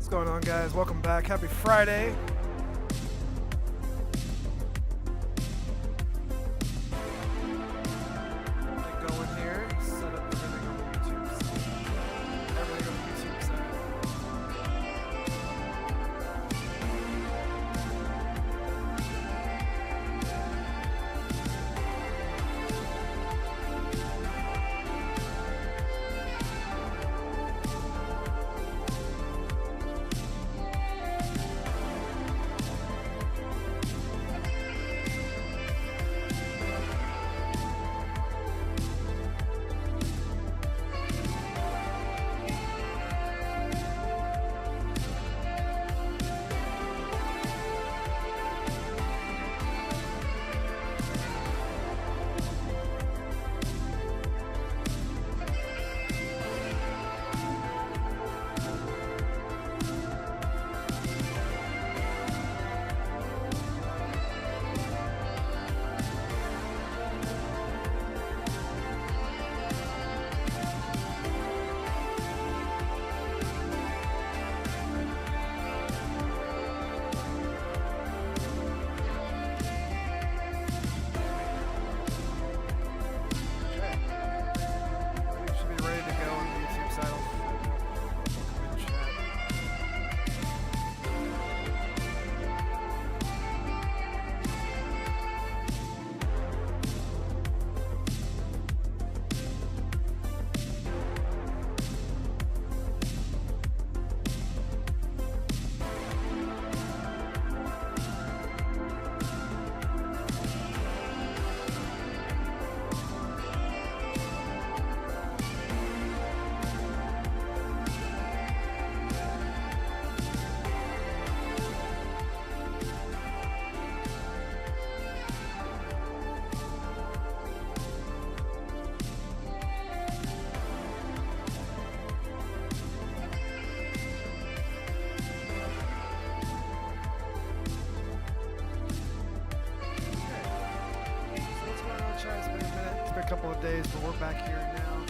What's going on, guys? Welcome back. Happy Friday. Get going here. Set up everything on the YouTube side. Everything on the YouTube side. Couple of days, but we're back here now.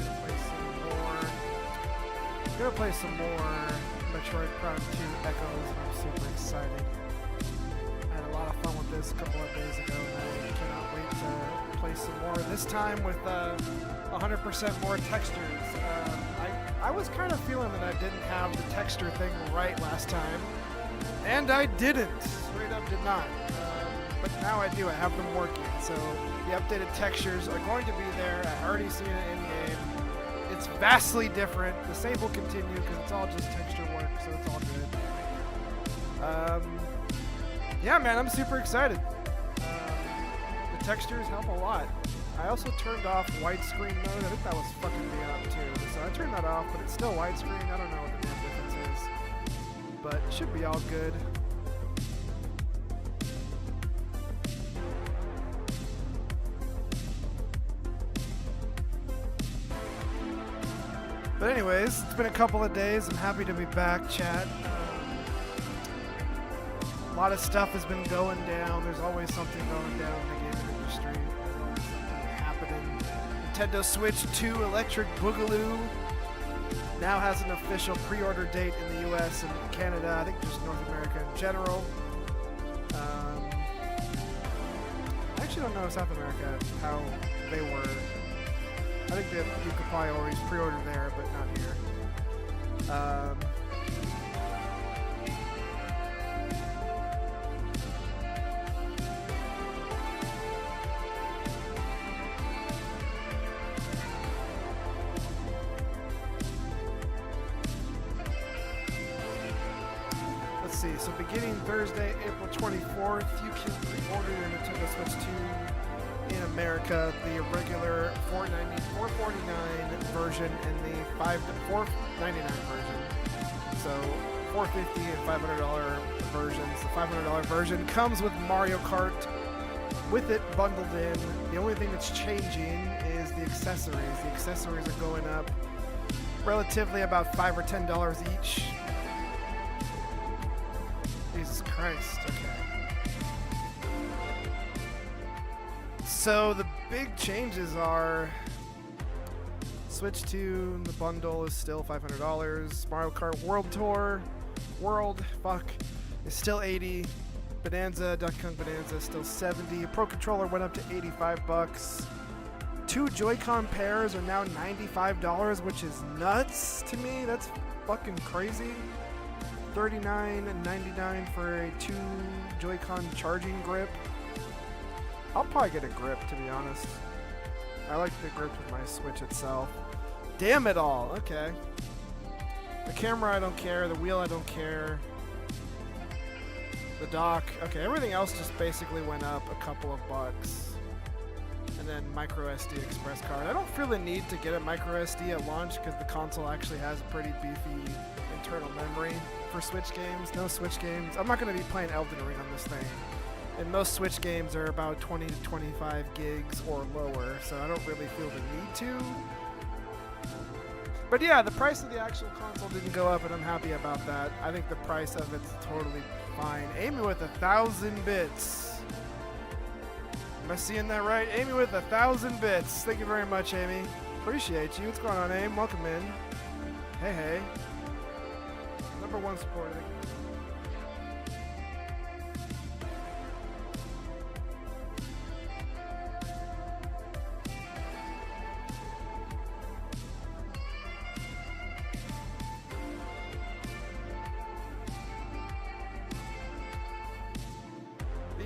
Gonna play some more Metroid Prime 2 Echoes, and I'm super excited. I had a lot of fun with this a couple of days ago, and I cannot wait to play some more. This time with 100% more textures. I was kind of feeling that I didn't have the texture thing right last time, and I didn't. Straight up did not. But now I do. I have them working, so the updated textures are going to be there. I already seen it in-game. It's vastly different. The save will continue because it's all just texture work, so it's all good. Yeah, man, I'm super excited. The textures help a lot. I also turned off widescreen mode. I think that was fucking me up too. So I turned that off, but it's still widescreen. I don't know what the damn difference is. But it should be all good. But anyways, it's been a couple of days. I'm happy to be back, chat. A lot of stuff has been going down. There's always something going down in the gaming industry. There's always something happening. Nintendo Switch 2 Electric Boogaloo now has an official pre-order date in the US and Canada. I think just North America in general. I actually don't know South America how they were. I think that you could probably always pre-order there, but not here. Let's see. So beginning Thursday, April 24th, you can pre-order your Nintendo Switch 2 in America, the regular $449 version and the $499 version. So $450 and $500 versions. The $500 version comes with Mario Kart with it bundled in. The only thing that's changing is the accessories. The accessories are going up relatively about $5 or $10 each. Jesus Christ, okay. So the big changes are Switch 2, the bundle is still $500. Mario Kart World Tour World, fuck, is still 80. Bonanza, Donkey Kong Bonanza is still 70. Pro Controller went up to 85 bucks. 2 Joy-Con pairs are now $95, which is nuts to me. That's fucking crazy. $39.99 for a 2 Joy-Con charging grip. I'll probably get a grip, to be honest. I like the grip with my Switch itself. Damn it all. Okay. The camera, I don't care. The wheel, I don't care. The dock. Okay, everything else just basically went up a couple of bucks. And then micro SD express card. I don't feel the need to get a micro SD at launch because the console actually has a pretty beefy internal memory for Switch games. No Switch games. I'm not going to be playing Elden Ring on this thing. And most Switch games are about 20 to 25 gigs or lower, so I don't really feel the need to. But yeah, the price of the actual console didn't go up, and I'm happy about that. I think the price of it's totally fine. Amy with 1,000 bits. Am I seeing that right? Amy with 1,000 bits. Thank you very much, Amy. Appreciate you. What's going on, Amy? Welcome in. Hey, hey. #1 supporter.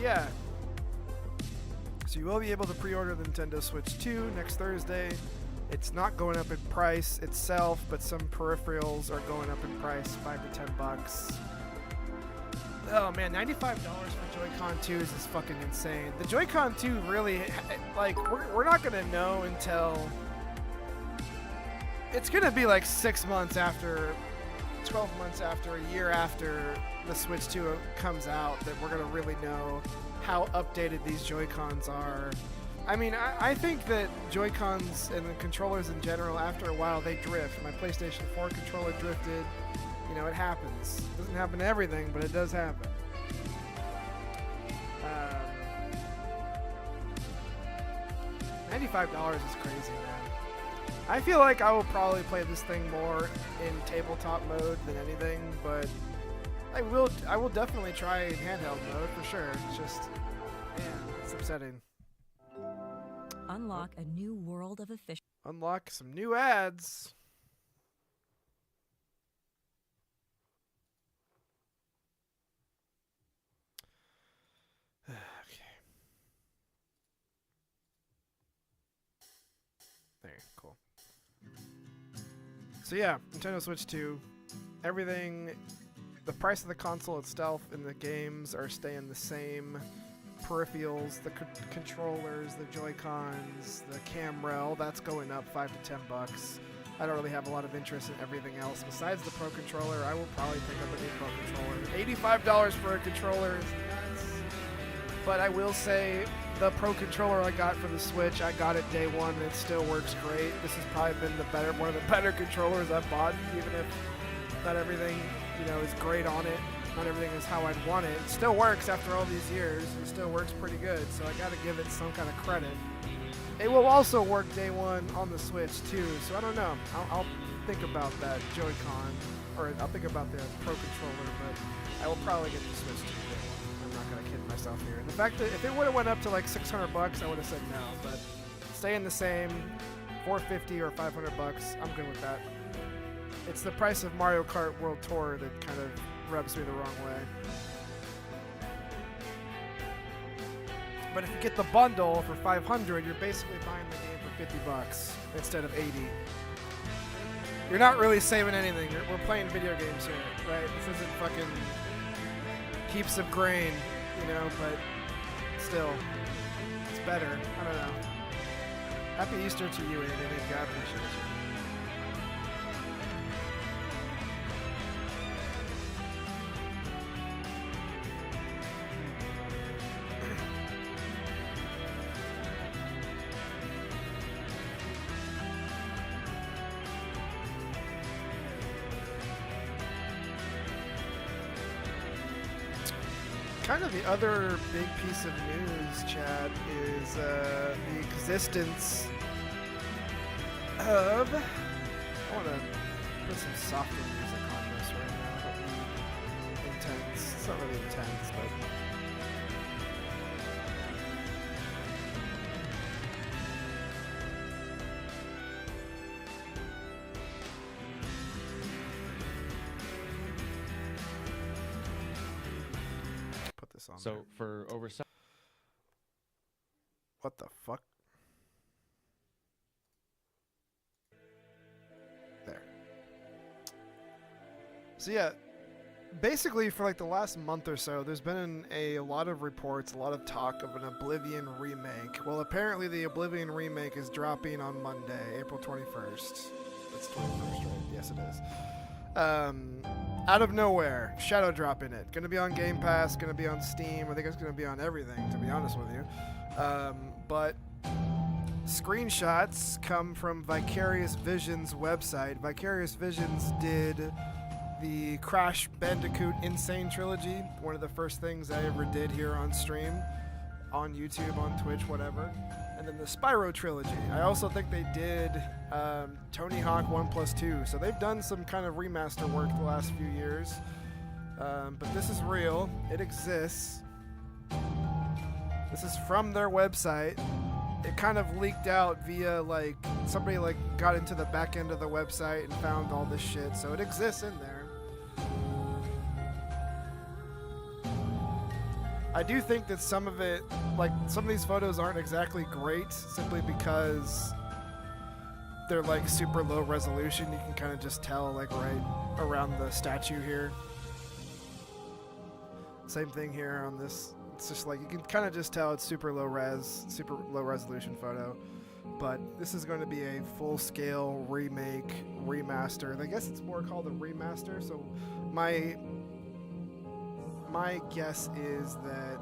Yeah. So you will be able to pre-order the Nintendo Switch 2 next Thursday. It's not going up in price itself, but some peripherals are going up in price, $5 to $10. Oh man, $95 for Joy-Con 2s is fucking insane. The Joy-Con 2 really, like, we're not gonna know until it's gonna be like 6 months after, 12 months after, a year after the Switch 2 comes out that we're gonna really know how updated these Joy-Cons are. I mean, I think that Joy-Cons and the controllers in general, after a while, they drift. My PlayStation 4 controller drifted. You know, it happens. It doesn't happen to everything, but it does happen. $95 is crazy, man. I feel like I will probably play this thing more in tabletop mode than anything, but I will definitely try in handheld mode for sure. It's just, man, it's upsetting. Unlock a new world of efficiency. Unlock some new ads. Okay. There, cool. So yeah, Nintendo Switch 2. Everything, the price of the console itself and the games are staying the same. Peripherals, the controllers, the Joy-Cons, the camera, all that's going up $5 to $10. I don't really have a lot of interest in everything else. Besides the Pro Controller, I will probably pick up a new Pro Controller. $85 for a controller is nuts. But I will say, the Pro Controller I got for the Switch, I got it day one, and it still works great. This has probably been one of the better controllers I've bought, even if not everything, is great on it. Not everything is how I'd want it. It still works after all these years. It still works pretty good, so I gotta give it some kind of credit. It will also work day one on the Switch too, so I don't know. I'll think about that Joy-Con, or I'll think about the Pro Controller, but I will probably get the Switch 2 day one. I'm not gonna kid myself here. And the fact that if it would have went up to like $600, I would have said no, but staying the same, $450 or $500, I'm good with that. It's the price of Mario Kart World Tour that kind of rubs me the wrong way. But if you get the bundle for $500, you're basically buying the game for $50 instead of $80. You're not really saving anything. We're playing video games here, right? This isn't fucking heaps of grain, but still, it's better. I don't know. Happy Easter to you, Andy. I appreciate you. Kind of the other big piece of news, Chad, is the existence of... I want to put some softer music on this right now. intense. It's not really intense, but put this on. So there. for over What the fuck? There. So yeah, basically for like the last month or so, there's been a lot of reports, a lot of talk of an Oblivion remake. Well, apparently the Oblivion remake is dropping on Monday, April 21st. It's 21st, right? Yes, it is. Out of nowhere, shadow dropping it. Gonna be on Game Pass, gonna be on Steam. I think it's gonna be on everything, to be honest with you. But screenshots come from Vicarious Visions website. Vicarious Visions did the Crash Bandicoot Insane Trilogy, one of the first things I ever did here on stream, on YouTube, on Twitch, whatever. And then the Spyro Trilogy. I also think they did Tony Hawk 1+2. So they've done some kind of remaster work the last few years. But this is real. It exists. This is from their website. It kind of leaked out via like somebody like got into the back end of the website and found all this shit. So it exists in there. I do think that some of it, like some of these photos aren't exactly great simply because they're like super low resolution. You can kind of just tell like right around the statue here. Same thing here on this. It's just like you can kind of just tell it's super low resolution photo. But this is going to be a full-scale remake, remaster. I guess it's more called a remaster. So my guess is that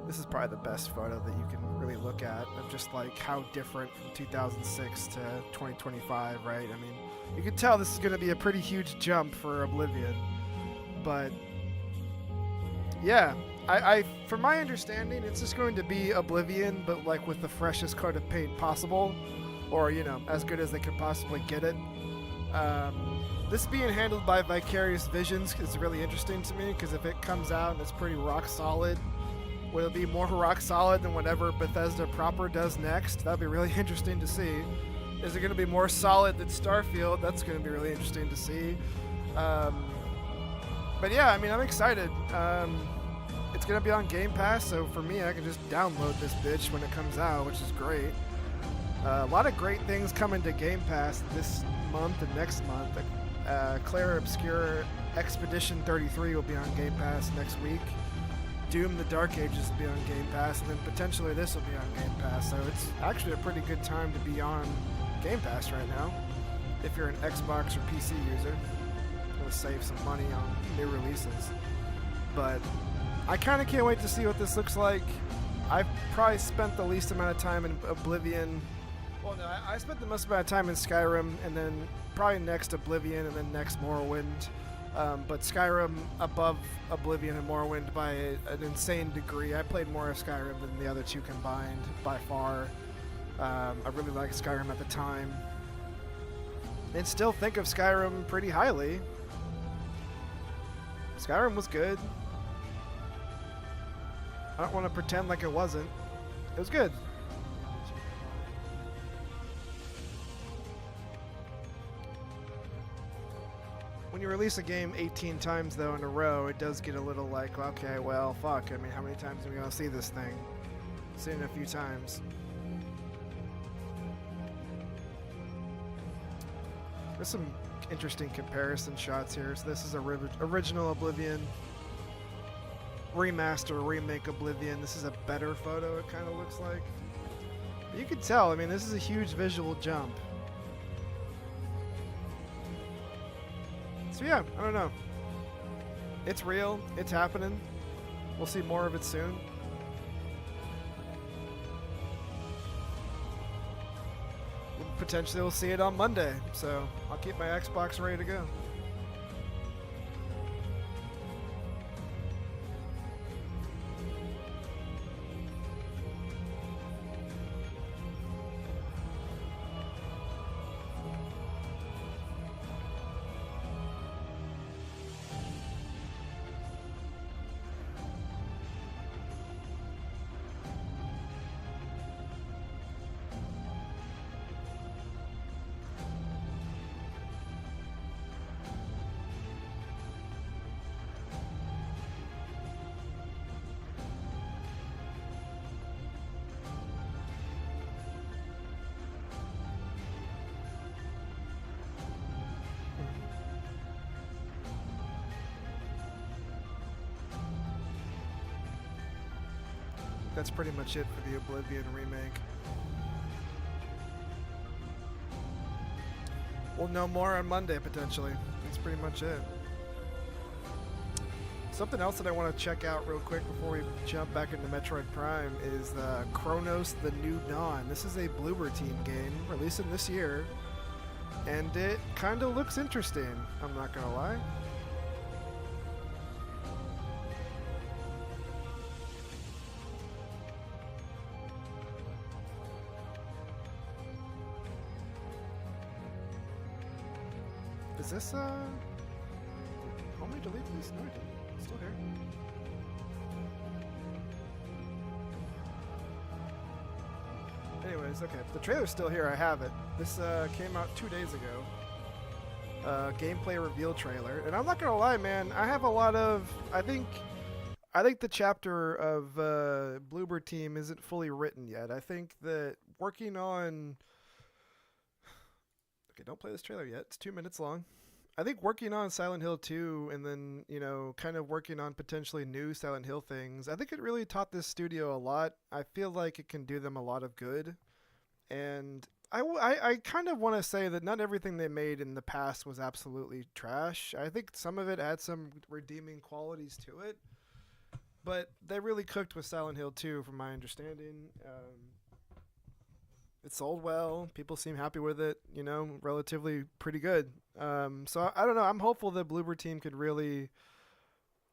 this is probably the best photo that you can really look at of just like how different from 2006 to 2025, right? I mean, you can tell this is going to be a pretty huge jump for Oblivion. But yeah, I from my understanding, it's just going to be Oblivion, but like with the freshest coat of paint possible, or you know, as good as they could possibly get it. This being handled by Vicarious Visions is really interesting to me, because if it comes out and it's pretty rock solid, will it be more rock solid than whatever Bethesda proper does next? That'd be really interesting to see. Is it going to be more solid than Starfield? That's going to be really interesting to see. But yeah, I mean, I'm excited. It's going to be on Game Pass, so for me, I can just download this bitch when it comes out, which is great. A lot of great things coming to Game Pass this month and next month. Clair Obscure Expedition 33 will be on Game Pass next week. Doom the Dark Ages will be on Game Pass, and then potentially this will be on Game Pass. So it's actually a pretty good time to be on Game Pass right now if you're an Xbox or PC user. It'll save some money on new releases. But I kind of can't wait to see what this looks like. I've probably spent the least amount of time in Oblivion. Well, no, I spent the most amount of time in Skyrim, and then probably next Oblivion, and then next Morrowind. But Skyrim above Oblivion and Morrowind by an insane degree. I played more of Skyrim than the other two combined, by far. I really liked Skyrim at the time. And still think of Skyrim pretty highly. Skyrim was good. I don't want to pretend like it wasn't. It was good. When you release a game 18 times, though, in a row, it does get a little like, okay, well, fuck. I mean, how many times are we going to see this thing? Seen it a few times. There's some interesting comparison shots here. So this is a original Oblivion. Remaster, remake Oblivion. This is a better photo, it kind of looks like. But you can tell, I mean, this is a huge visual jump. So yeah, I don't know. It's real. It's happening. We'll see more of it soon. Potentially we'll see it on Monday. So I'll keep my Xbox ready to go. that's pretty much it for the Oblivion remake. We'll know more on Monday, potentially. That's pretty much it. Something else that I want to check out real quick before we jump back into Metroid Prime is Chronos: The New Dawn. This is a Bloober Team game releasing this year, and it kind of looks interesting, I'm not gonna lie. Is this, how many delete these? No, I didn't. It's still here. Anyways, okay. The trailer's still here. I have it. This came out 2 days ago. Gameplay reveal trailer. And I'm not gonna lie, man. I have a lot of... I think the chapter of Bloober Team isn't fully written yet. I think that working on... Okay, don't play this trailer yet. It's 2 minutes long. I think working on Silent Hill 2 and then, you know, kind of working on potentially new Silent Hill things, I think it really taught this studio a lot. I feel like it can do them a lot of good. And I kind of want to say that not everything they made in the past was absolutely trash. I think some of it had some redeeming qualities to it. But they really cooked with Silent Hill 2, from my understanding. It sold well. People seem happy with it, you know, relatively pretty good. So I don't know. I'm hopeful that Bloober Team could really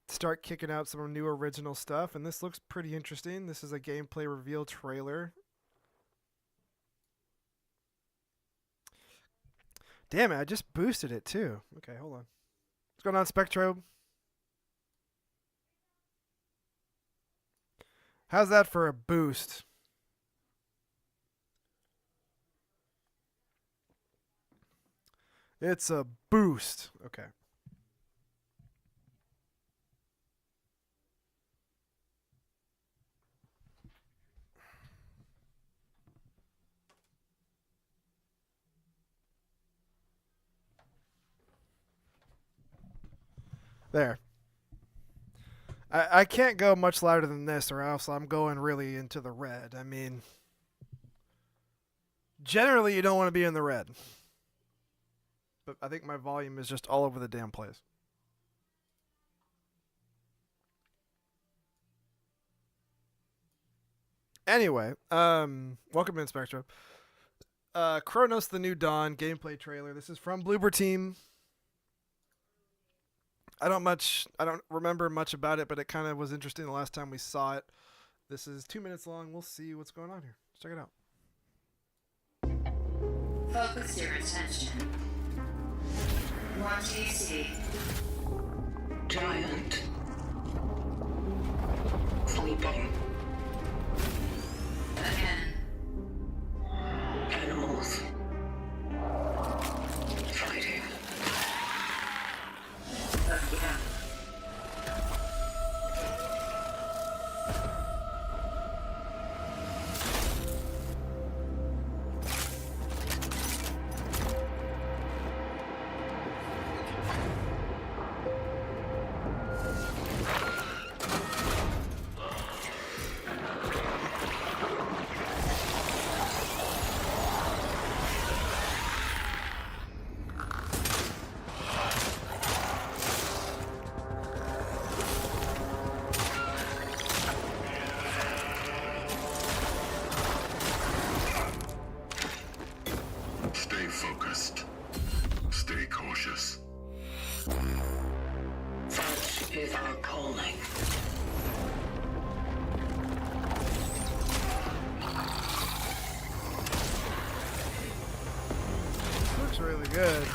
start kicking out some new original stuff. And this looks pretty interesting. This is a gameplay reveal trailer. Damn it, I just boosted it too. Okay, hold on. What's going on, Spectro? How's that for a boost? It's a boost. Okay. There. I can't go much louder than this or else I'm going really into the red. I mean, generally you don't want to be in the red. But I think my volume is just all over the damn place. Anyway, welcome in, Spectrum. Chronos: The New Dawn gameplay trailer. This is from Bloober Team. I don't remember much about it, but it kind of was interesting the last time we saw it. This is 2 minutes long. We'll see what's going on here. Let's check it out. Focus your attention. What do you see? Giant. Sleeping. Again. Animals. Fighting. Again. Stay focused. Stay cautious. Such is our calling. This looks really good.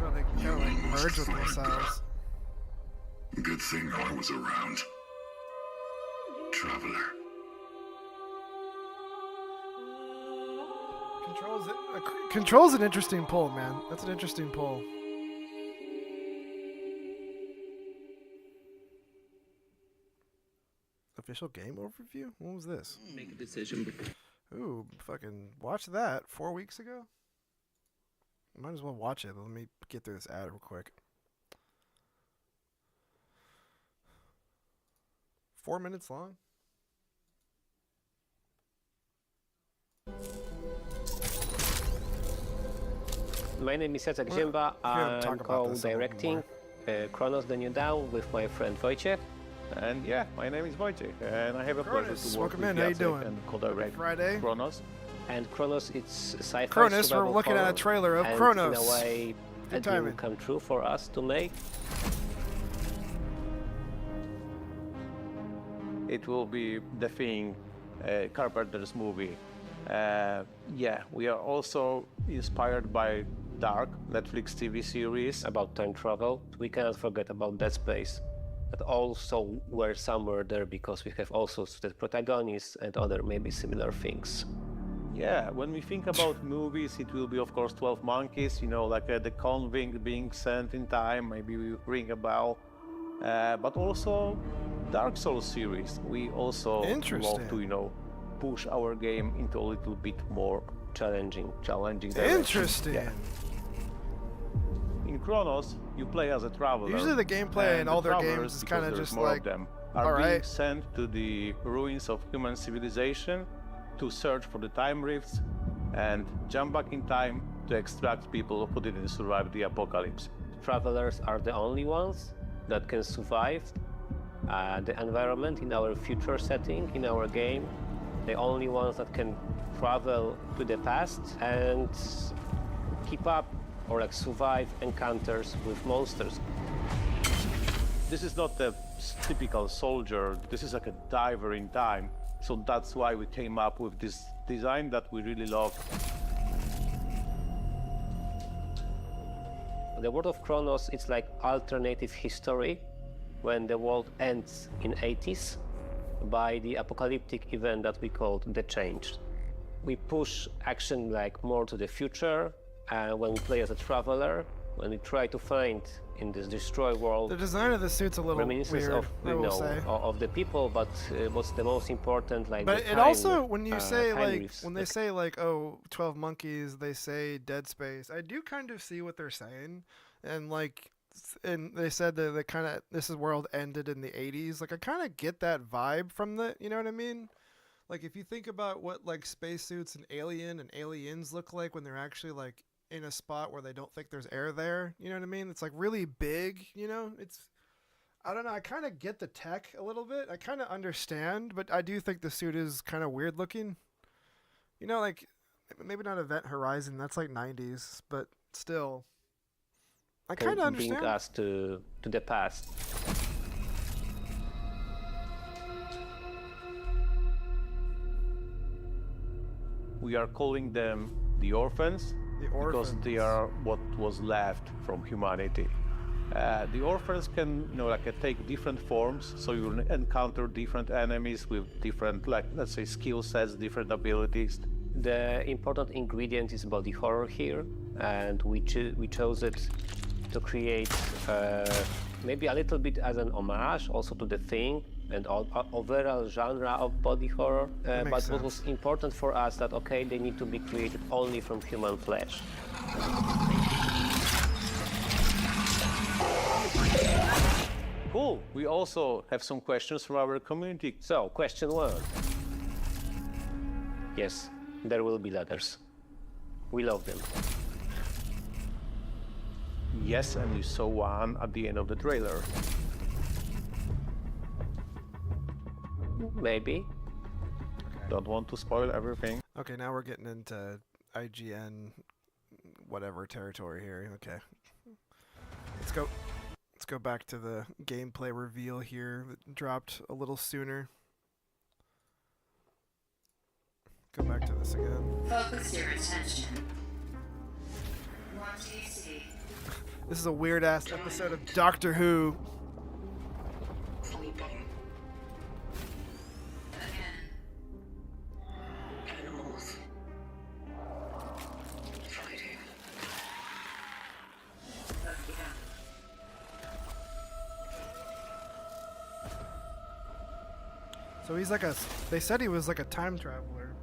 Well, they kind of like merge with themselves. Good thing I was around. Traveler. Control's an interesting pull, man. That's an interesting pull. Official game overview? What was this? Make a decision. Ooh, fucking watch that 4 weeks ago. Might as well watch it. Let me get through this ad real quick. 4 minutes long. My name is Jacek Ziemba. I'm co-directing Chronos the New Dawn with my friend Wojciech. And yeah, my name is Wojciech, and I have a pleasure Cronus, to work welcome with in. How you Jacek doing? and co-direct Friday. Chronos. And Chronos, it's sci-fi Cronus, we're survival looking at a horror, trailer of and Chronos. in a way, Good a dream timing. come true for us to make. It will be The Thing, Carpenter's movie. Yeah, we are also inspired by Dark, Netflix TV series. About time travel. We cannot forget about Dead Space. That also were somewhere there because we have also the protagonists and other maybe similar things. Yeah, when we think about movies, it will be of course 12 Monkeys, you know, like the convict being sent in time, maybe we ring a bell. But also Dark Souls series. We also love to, you know, push our game into a little bit more challenging direction. Interesting. Yeah. In Chronos, you play as a traveler. Usually the gameplay in and all the their travelers, games is because kind of there's just more like, of them, are being alright. sent to the ruins of human civilization to search for the time rifts and jump back in time to extract people who didn't survive the apocalypse. Travelers are the only ones that can survive the environment in our future setting, in our game. The only ones that can travel to the past and keep up or like survive encounters with monsters. This is not a typical soldier, this is like a diver in time. So that's why we came up with this design that we really love. The world of Chronos, it's like alternative history when the world ends in 80s by the apocalyptic event that we called the Change. We push action like more to the future, and when we play as a traveler, when we try to find in this destroyed world The design of the suit's a little reminiscence weird, of I will say. of the people, but what's the most important, like But the it time, also, when you say time like, rifts, when they say like, oh, 12 Monkeys, they say Dead Space. I do kind of see what they're saying, and like, and they said that the kind of this is world ended in the 80s. Like, I kind of get that vibe from the, you know what I mean? Like, if you think about what like spacesuits and aliens look like when they're actually like in a spot where they don't think there's air there, you know what I mean? It's like really big, you know? It's, I don't know, I kind of get the tech a little bit. I kind of understand, but I do think the suit is kind of weird looking. You know, like, maybe not Event Horizon, that's like 90s, but still. I can kind of understand. bring us to the past. We are calling them the orphans, because they are what was left from humanity. The orphans can, you know, like take different forms, so you will encounter different enemies with different, like, let's say, skill sets, different abilities. The important ingredient is body horror here, and we chose it to create maybe a little bit as an homage also to The Thing and overall genre of body horror. But what was important for us that, okay, they need to be created only from human flesh. Cool. We also have some questions from our community. So, question 1. Yes, there will be ladders. We love them. Yes, and you saw one at the end of the trailer. Maybe. Don't want to spoil everything. Okay, now we're getting into IGN whatever territory here. Okay. Let's go back to the gameplay reveal here that dropped a little sooner. Go back to this again. Focus your attention. What do you see? This is a weird ass episode of Doctor Who. Sleeping. Again. Animals. So he's like a. They said he was like a time traveler.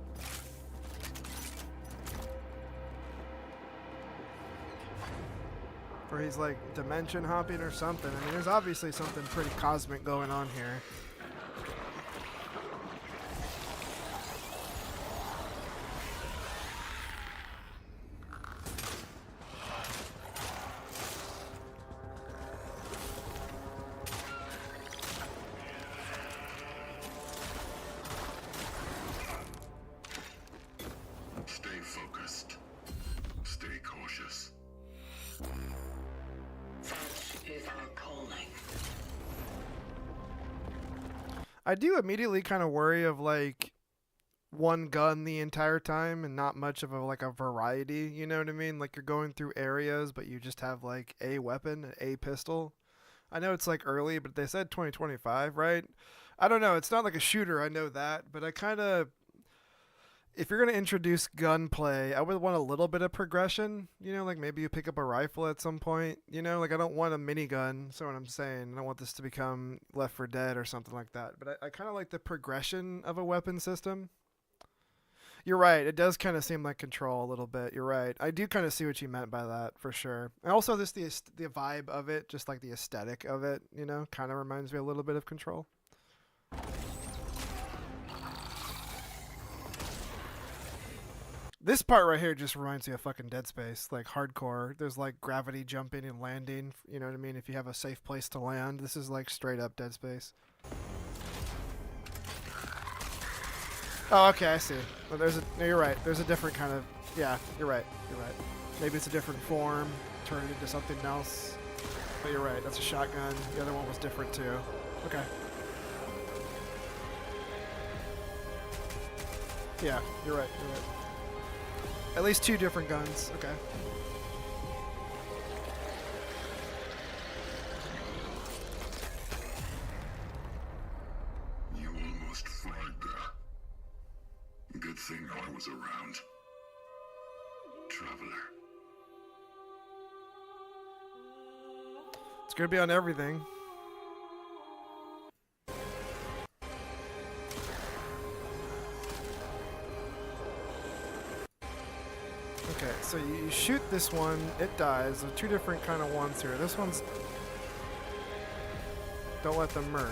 Or he's like dimension hopping or something. I mean, there's obviously something pretty cosmic going on here. Stay focused. Stay cautious. Such is our calling. I do immediately kind of worry of like one gun the entire time and not much of a like a variety, you know what I mean? Like you're going through areas but you just have like a weapon, a pistol. I know it's like early, but they said 2025, right? I don't know, it's not like a shooter, I know that, but I kind of, if you're going to introduce gunplay, I would want a little bit of progression, you know, like maybe you pick up a rifle at some point, you know, like I don't want a minigun, so what I'm saying, I don't want this to become Left 4 Dead or something like that, but I kind of like the progression of a weapon system. You're right, it does kind of seem like Control a little bit, you're right. I do kind of see what you meant by that, for sure. And also just the vibe of it, just like the aesthetic of it, you know, kind of reminds me a little bit of Control. This part right here just reminds me of fucking Dead Space, like hardcore. There's like gravity jumping and landing, you know what I mean? If you have a safe place to land, this is like straight up Dead Space. Oh, okay, I see. Well, no, you're right. There's a different kind of, yeah, you're right. You're right. Maybe it's a different form, turn it into something else. But you're right, that's a shotgun. The other one was different too. Okay. Yeah, you're right. You're right. At least two different guns. Okay. You almost fried there. Good thing I was around. Traveler. It's gonna be on everything. Okay, so you shoot this one, it dies. There are two different kind of ones here. This one's... Don't let them merge.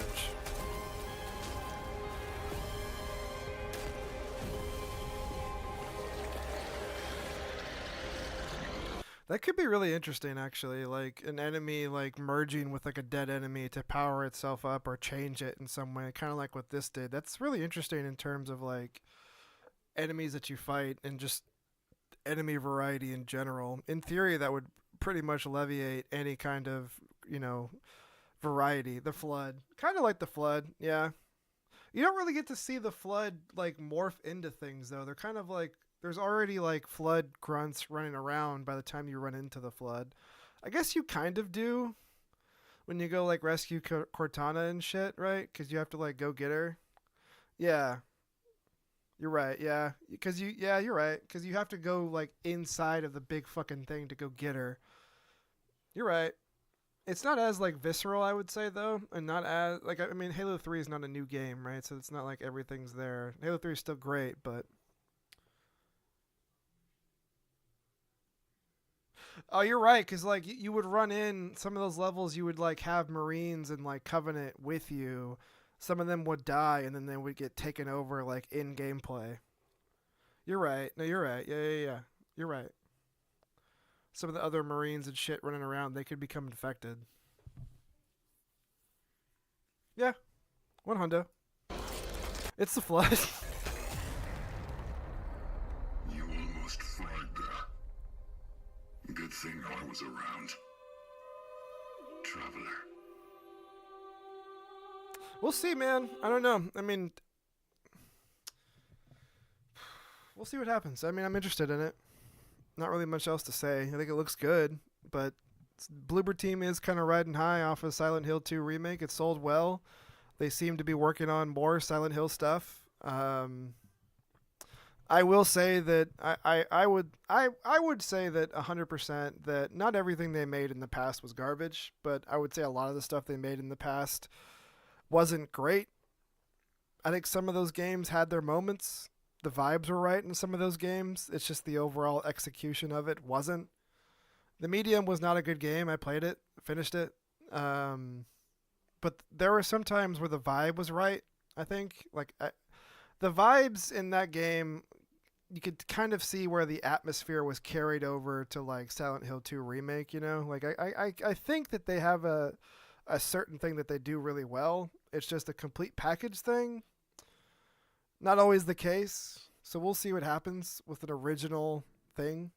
That could be really interesting, actually. Like, an enemy, like, merging with, like, a dead enemy to power itself up or change it in some way. Kind of like what this did. That's really interesting in terms of, like, enemies that you fight and just enemy variety in general. In theory, that would pretty much alleviate any kind of, you know, variety. The Flood. Kind of like the Flood, yeah. You don't really get to see the Flood, like, morph into things, though. They're kind of like, there's already, like, Flood grunts running around by the time you run into the Flood. I guess you kind of do when you go, like, rescue Cortana and shit, right? Because you have to, like, go get her. Yeah. You're right, yeah. You're right. Because you have to go, like, inside of the big fucking thing to go get her. You're right. It's not as, like, visceral, I would say, though. And not as, like, I mean, Halo 3 is not a new game, right? So it's not like everything's there. Halo 3 is still great, but... Oh, you're right, because, like, you would run in some of those levels, you would, like, have Marines and, like, Covenant with you. Some of them would die, and then they would get taken over, like, in gameplay. You're right. No, you're right. Yeah. You're right. Some of the other Marines and shit running around, they could become infected. Yeah. 100. It's the Flood. You almost fried there. Good thing I was around. Traveler. We'll see, man. I don't know. I mean, we'll see what happens. I mean, I'm interested in it. Not really much else to say. I think it looks good, but Bloober Team is kind of riding high off of Silent Hill 2 remake. It sold well. They seem to be working on more Silent Hill stuff. I will say that I would say that 100% that not everything they made in the past was garbage, but I would say a lot of the stuff they made in the past wasn't great. I think some of those games had their moments. The vibes were right in some of those games. It's just the overall execution of it wasn't. The Medium was not a good game. I played it, finished it. But there were some times where the vibe was right, I think. The vibes in that game, you could kind of see where the atmosphere was carried over to like Silent Hill 2 Remake, you know? Like I think that they have a certain thing that they do really well. It's just a complete package thing. Not always the case. So we'll see what happens with an original thing.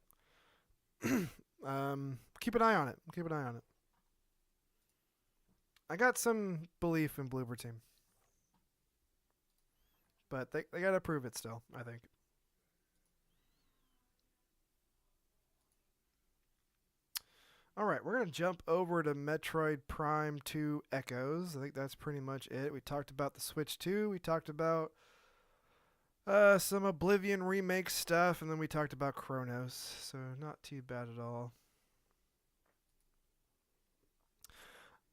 Keep an eye on it. Keep an eye on it. I got some belief in Bloober Team. But they got to prove it still, I think. All right, we're going to jump over to Metroid Prime 2 Echoes. I think that's pretty much it. We talked about the Switch 2. We talked about some Oblivion remake stuff. And then we talked about Chronos. So not too bad at all.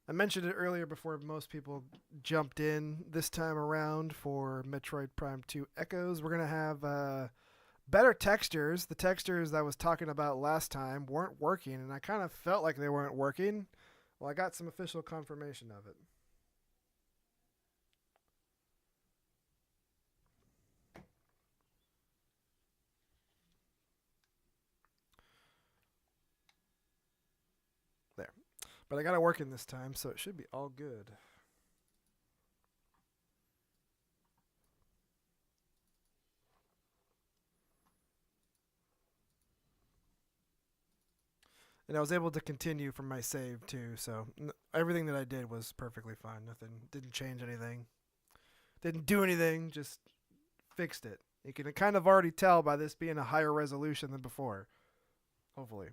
I mentioned it earlier before most people jumped in this time around for Metroid Prime 2 Echoes. We're going to have better textures. The textures that I was talking about last time weren't working, and I kind of felt like they weren't working. Well, I got some official confirmation of it. There. But I got it working this time, so it should be all good. And I was able to continue from my save too, so everything that I did was perfectly fine. Nothing, didn't change anything, didn't do anything, just fixed it. You can kind of already tell by this being a higher resolution than before. Hopefully.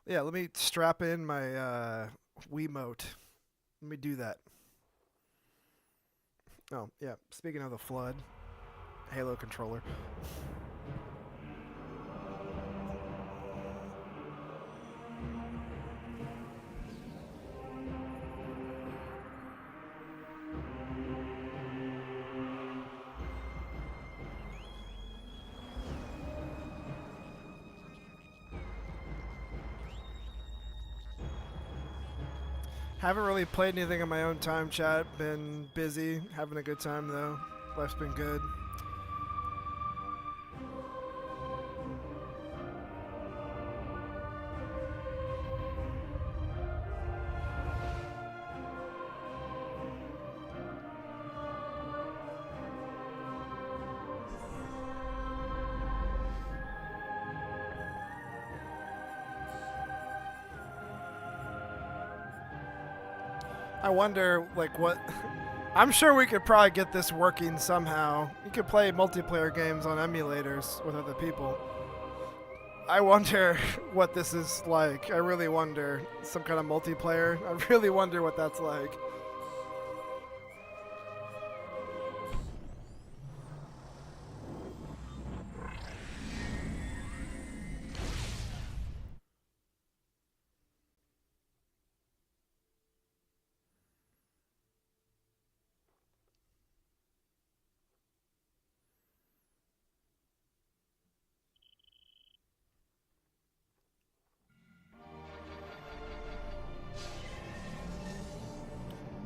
Yeah, let me strap in my Wiimote. Let me do that. Oh, yeah. Speaking of the flood, Halo controller. Haven't really played anything on my own time, chat. Been busy, having a good time though. Life's been good. I wonder, like, what... I'm sure we could probably get this working somehow. You could play multiplayer games on emulators with other people. I wonder what this is like. I really wonder. Some kind of multiplayer. I really wonder what that's like.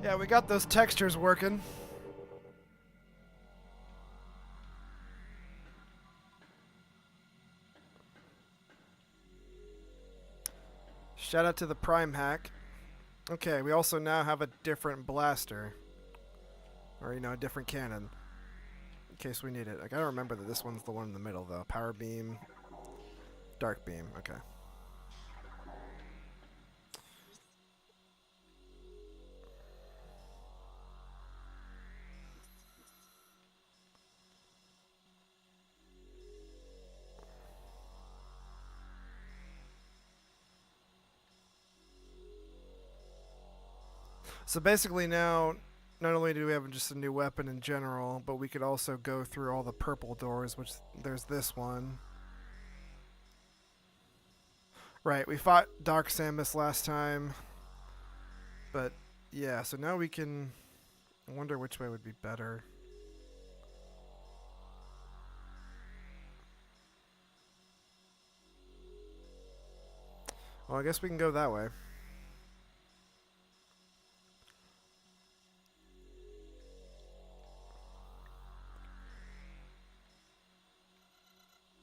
Yeah, we got those textures working. Shout out to the Prime hack. Okay, we also now have a different blaster. Or, you know, a different cannon. In case we need it. I gotta remember that this one's the one in the middle, though. Power beam. Dark beam. Okay. So basically now, not only do we have just a new weapon in general, but we could also go through all the purple doors, which there's this one. Right, we fought Dark Samus last time. But, yeah, so now we can... I wonder which way would be better. Well, I guess we can go that way.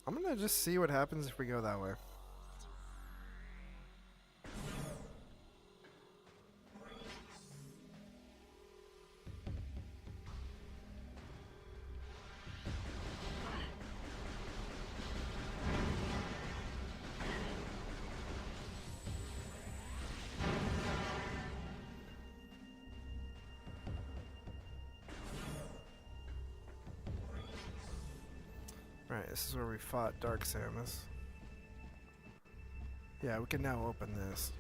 I'm gonna just see what happens if we go that way. Right, this is where we fought Dark Samus. Yeah, we can now open this.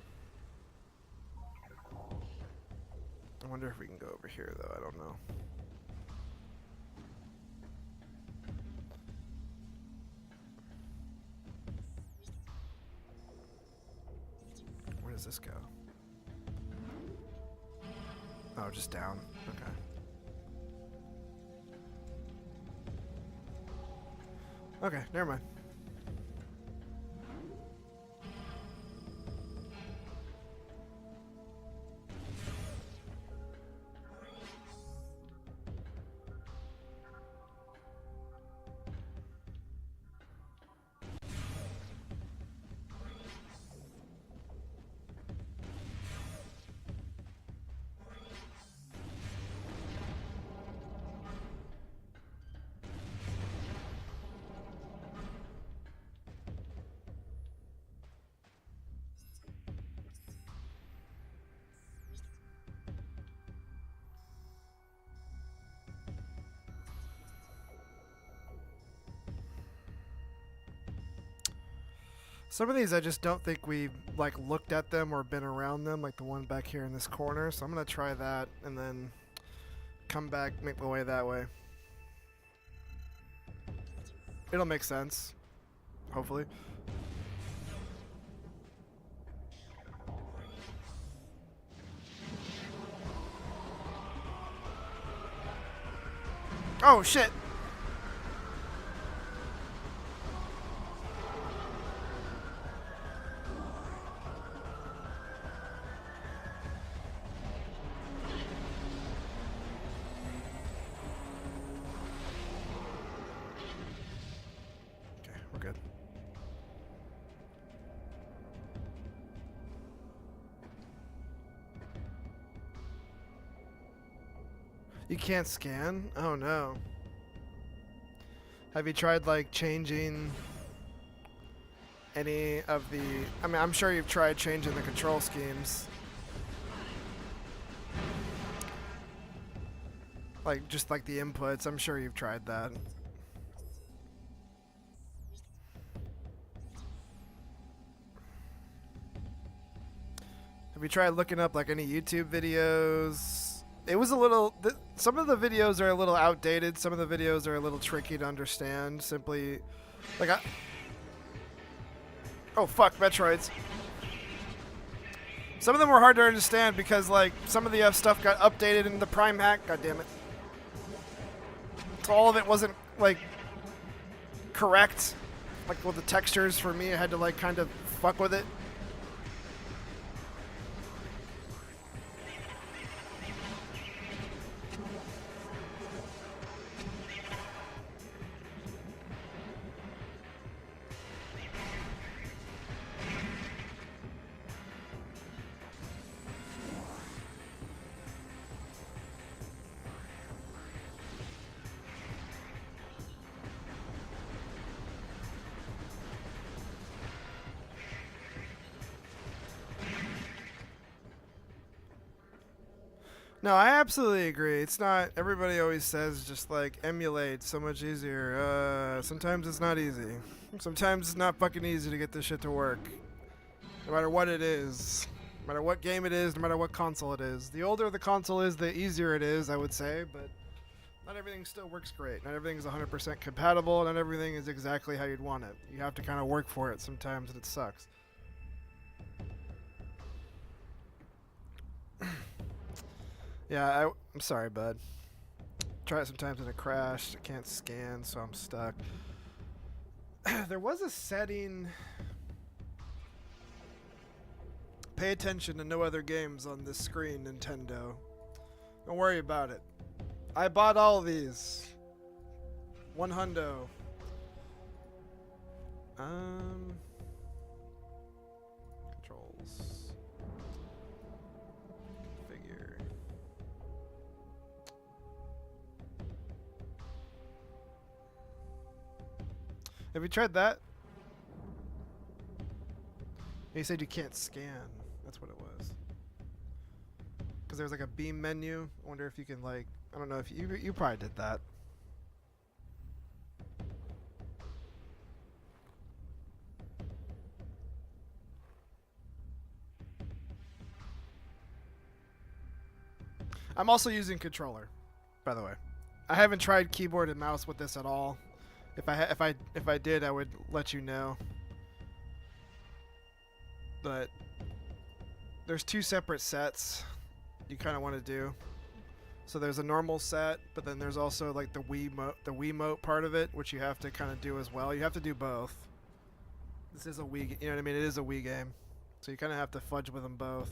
I wonder if we can go over here, though. I don't know. Where does this go? Oh, just down. Okay. Okay, never mind. Some of these I just don't think we've like looked at them or been around them, like the one back here in this corner. So I'm gonna try that and then come back, make my way that way. It'll make sense, hopefully. Oh shit! We're good. You can't scan? Oh no. Have you tried like changing any of the... I mean, I'm sure you've tried changing the control schemes. Like, just like the inputs, I'm sure you've tried that. Have you tried looking up like any YouTube videos? It was a little... some of the videos are a little outdated. Some of the videos are a little tricky to understand. Simply... Like, oh, fuck, Metroids. Some of them were hard to understand because, like, some of the stuff got updated in the Prime hack. God damn it. So all of it wasn't, like, correct. Like, with the textures, for me, I had to, like, kind of fuck with it. No, I absolutely agree. It's not... Everybody always says just, like, emulate, so much easier. Sometimes it's not easy. Sometimes it's not fucking easy to get this shit to work. No matter what it is. No matter what game it is, no matter what console it is. The older the console is, the easier it is, I would say, but... Not everything still works great. Not everything is 100% compatible. Not everything is exactly how you'd want it. You have to kind of work for it sometimes, and it sucks. Yeah, I'm sorry, bud. Try it sometimes and it crashed. I can't scan, so I'm stuck. There was a setting. Pay attention to no other games on this screen, Nintendo. Don't worry about it. I bought all of these. One hundo. Controls. Configure. Have you tried that? You said you can't scan. That's what it was. Because there's like a beam menu. I wonder if you can like, I don't know if you probably did that. I'm also using controller, by the way. I haven't tried keyboard and mouse with this at all. If I did, I would let you know. But there's two separate sets you kind of want to do. So there's a normal set, but then there's also like the Wiimote part of it, which you have to kind of do as well. You have to do both. This is a Wii, you know what I mean? It is a Wii game, so you kind of have to fudge with them both.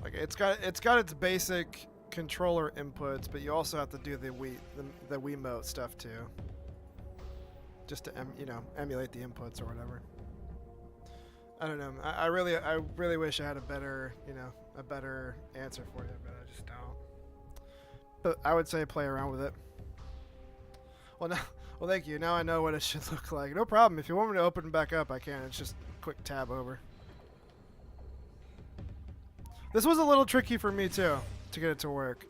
Like it's got its basic controller inputs, but you also have to do the Wiimote stuff too, just to emulate the inputs or whatever. I don't know. I really wish I had a better answer for you, but I just don't. But I would say play around with it. Well, thank you. Now I know what it should look like. No problem. If you want me to open it back up, I can. It's just quick tab over. This was a little tricky for me too, to get it to work.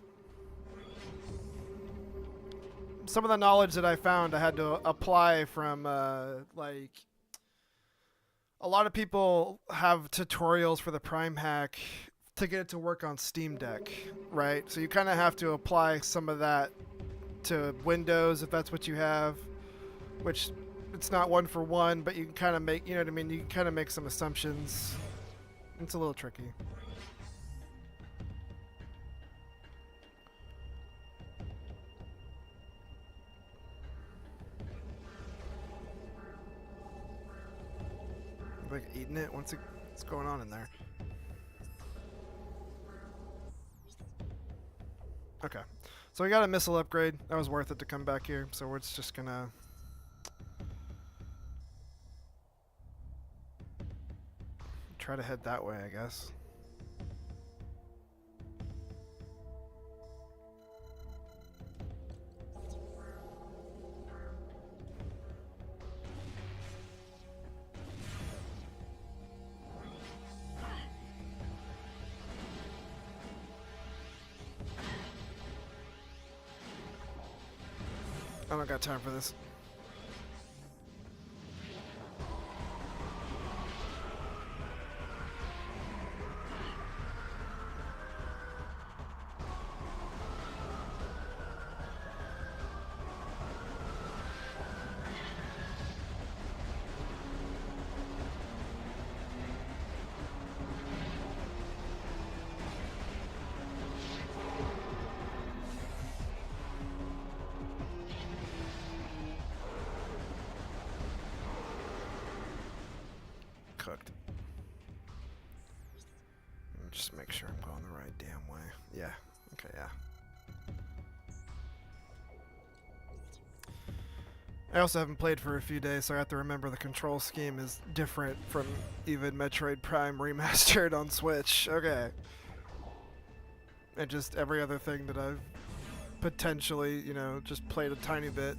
Some of the knowledge that I found I had to apply from like a lot of people have tutorials for the Prime hack to get it to work on Steam Deck, right? So you kind of have to apply some of that to Windows if that's what you have, which it's not one for one, but you can kind of make, you know what I mean? You can kind of make some assumptions. It's a little tricky. Like eating it? What's going on in there? Okay, so we got a missile upgrade. That was worth it to come back here. So we're just gonna try to head that way, I guess. I don't got time for this. Cooked. Just make sure I'm going the right damn way. Yeah. Okay, yeah. I also haven't played for a few days, so I have to remember the control scheme is different from even Metroid Prime Remastered on Switch. Okay. And just every other thing that I've potentially, just played a tiny bit.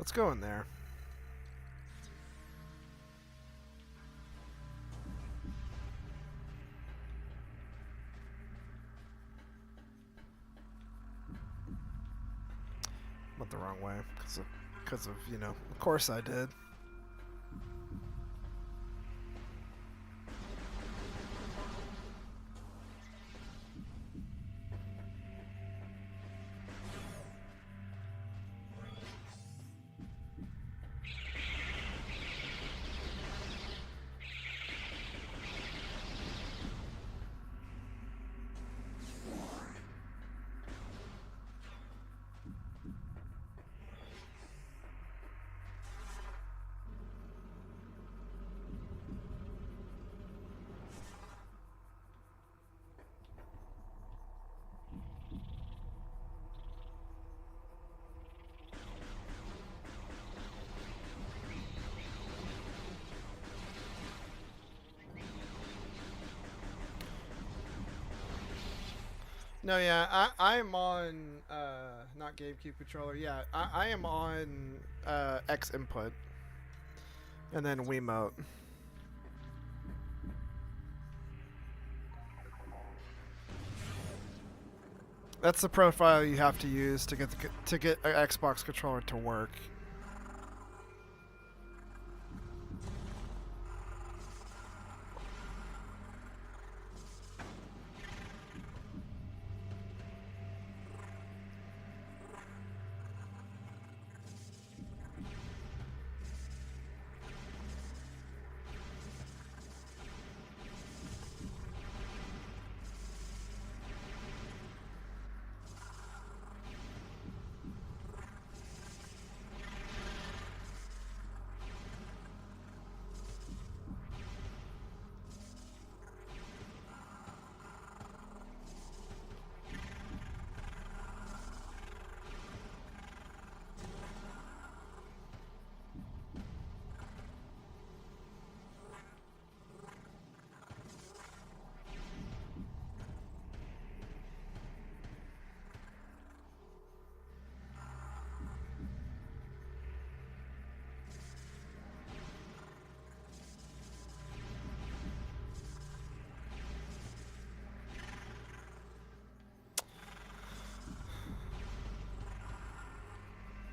Let's go in there. Went the wrong way because of, you know, of course I did. No, yeah, I'm on not GameCube controller. Yeah, I am on X input, and then Wiimote. That's the profile you have to use to get an Xbox controller to work.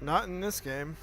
Not in this game.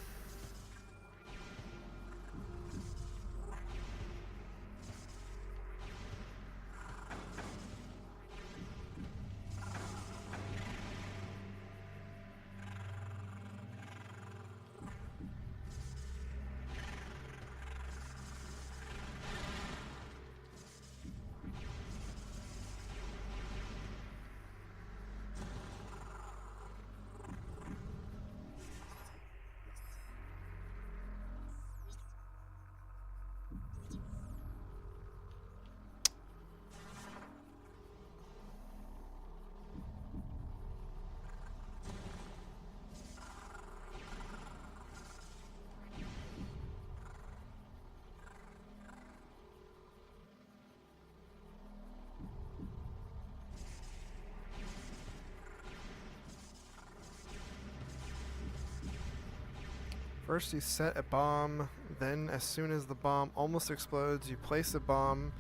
First you set a bomb, then as soon as the bomb almost explodes, you place a bomb,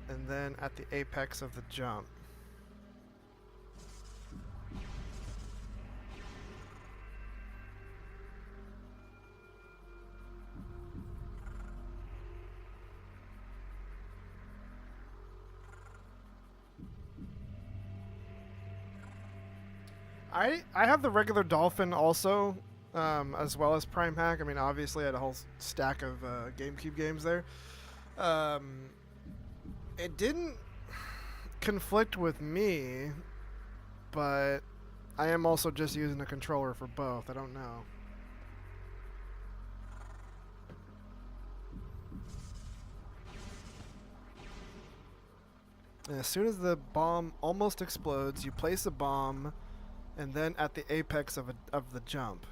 and then at the apex of the jump. I have the regular Dolphin also, as well as Prime Hack. I mean, obviously I had a whole stack of GameCube games there. It didn't conflict with me, but I am also just using a controller for both. I don't know. And as soon as the bomb almost explodes, you place a bomb, and then at the apex of the jump.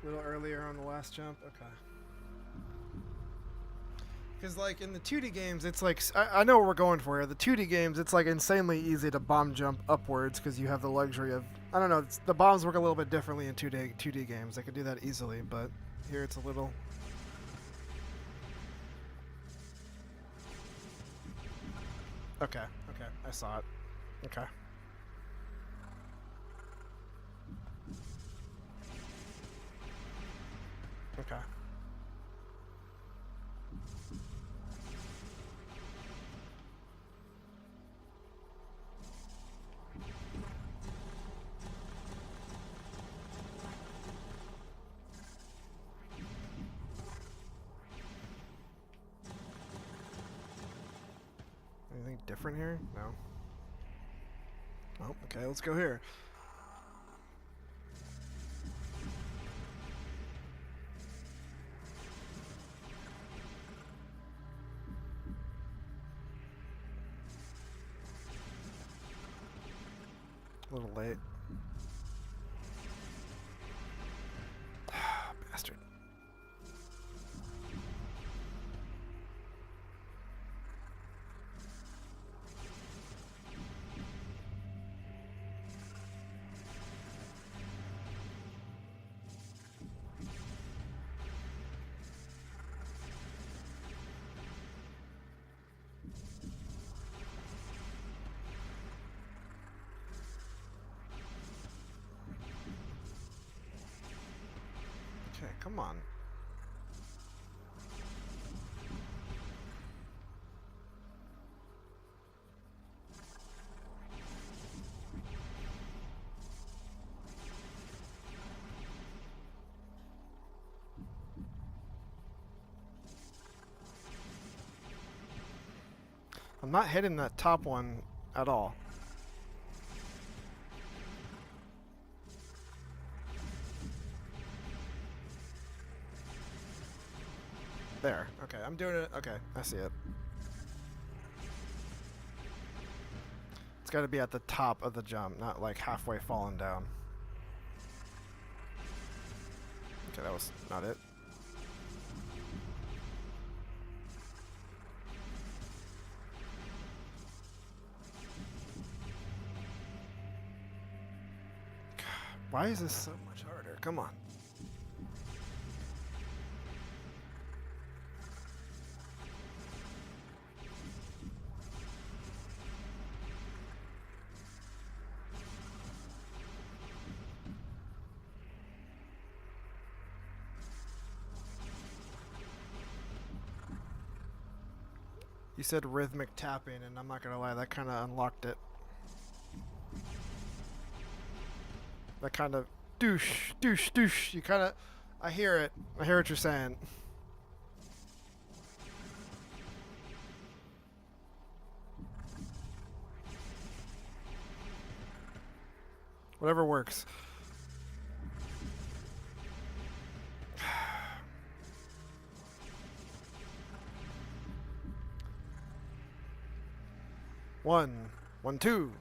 A little earlier on the last jump? Okay. Because, like, in the 2D games, it's like... I know what we're going for here. The 2D games, it's, like, insanely easy to bomb jump upwards because you have the luxury of... I don't know. The bombs work a little bit differently in 2D games. I could do that easily, but here it's a little... Okay, okay. I saw it. Okay. Okay. Anything different here? No. Oh, okay, let's go here. A little late. Bastard. Okay, come on. I'm not hitting that top one at all. There. Okay, I'm doing it. Okay, I see it. It's got to be at the top of the jump, not like halfway falling down. Okay, that was not it. Why is this so much harder? Come on. You said rhythmic tapping, and I'm not gonna lie, that kind of unlocked it. That kind of douche, douche, douche. You kind of, I hear it. I hear what you're saying. Whatever works. One, 2.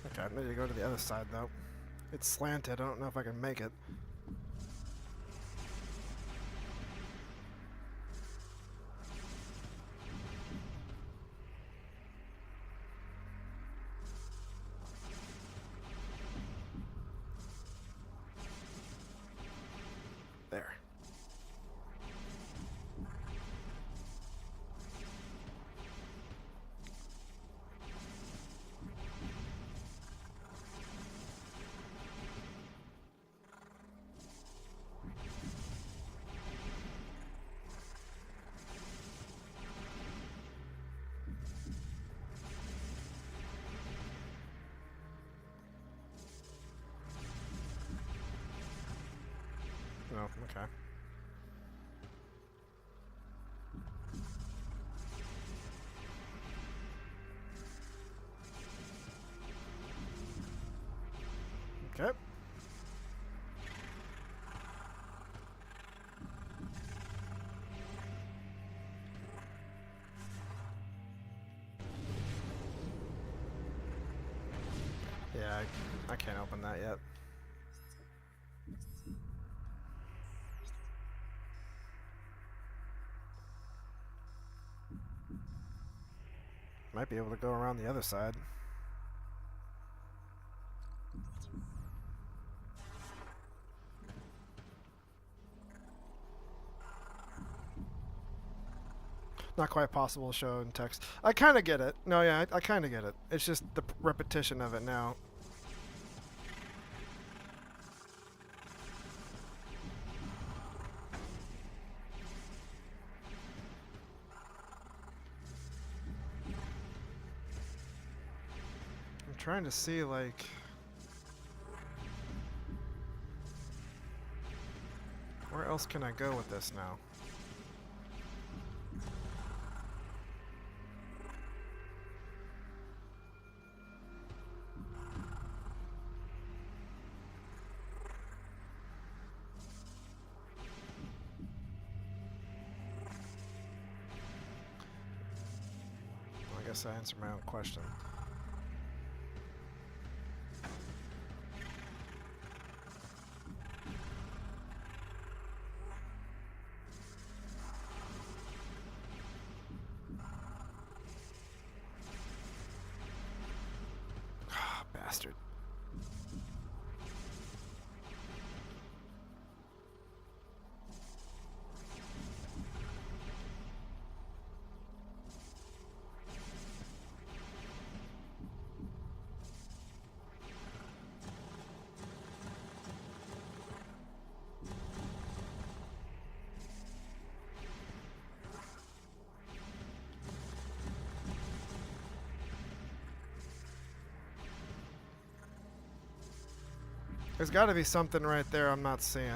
Okay, I'm ready to go to the other side though. It's slanted. I don't know if I can make it. There. Oh, okay. Okay. Yeah, I can't open that yet. Might be able to go around the other side. Not quite possible to show in text. I kind of get it. No, yeah, I kind of get it. It's just the repetition of it now. I'm trying to see, like... where else can I go with this now? I guess I answered my own question. Ah, bastard. There's got to be something right there I'm not seeing.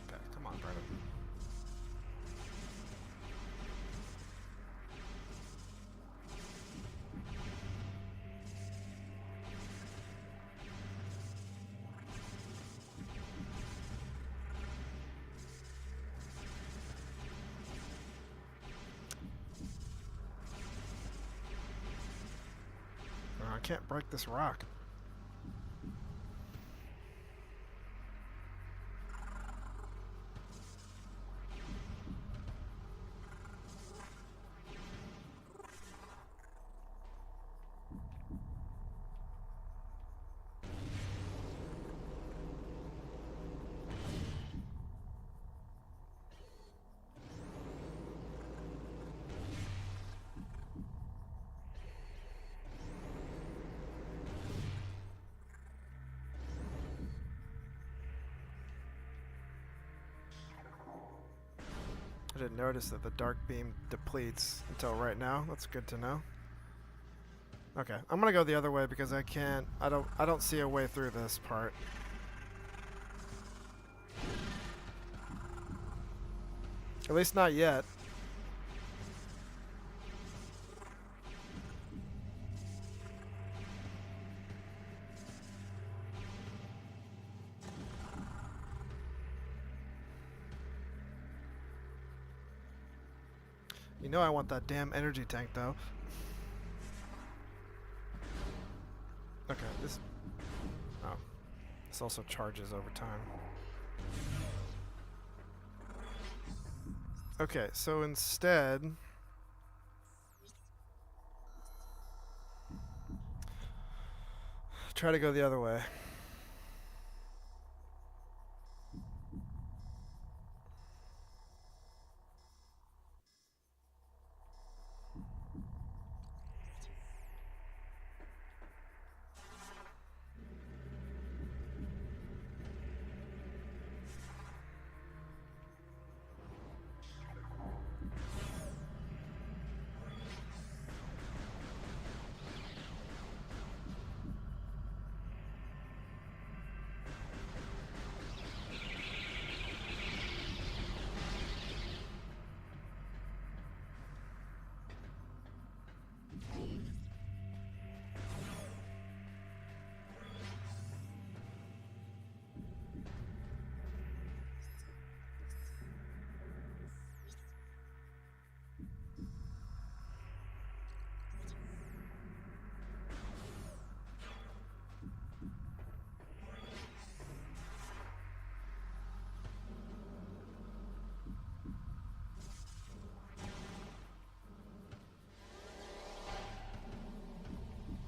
Okay, come on, Brennan. I can't break this rock. I didn't notice that the dark beam depletes until right now. That's good to know. Okay, I'm gonna go the other way because I don't see a way through this part. At least not yet. You know I want that damn energy tank though. Okay, this... Oh. This also charges over time. Okay, so instead... Try to go the other way.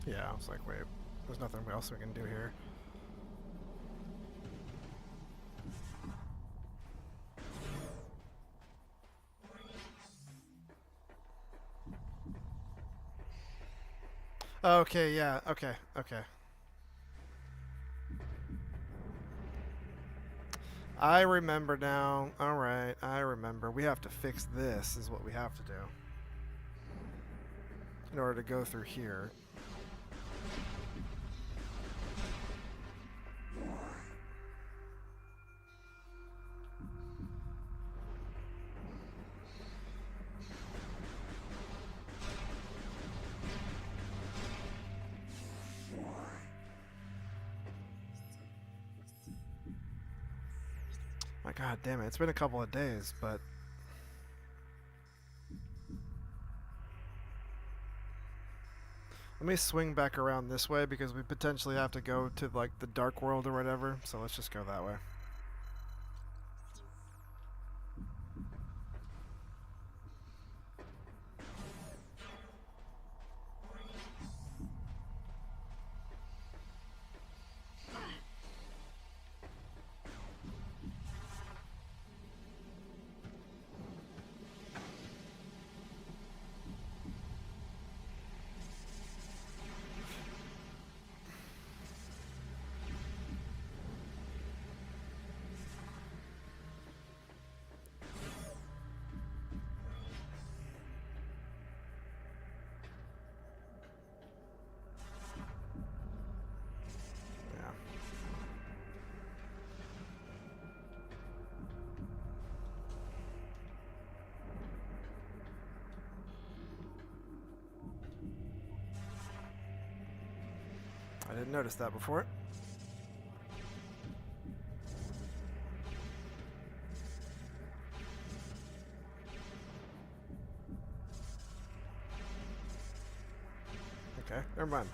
Yeah, I was like, wait, there's nothing else we can do here. Okay, yeah, okay, okay. I remember now. Alright, I remember. We have to fix this, is what we have to do. In order to go through here. My god damn it, it's been a couple of days, but... Let me swing back around this way because we potentially have to go to like the dark world or whatever, so let's just go that way. I didn't notice that before. Okay, never mind.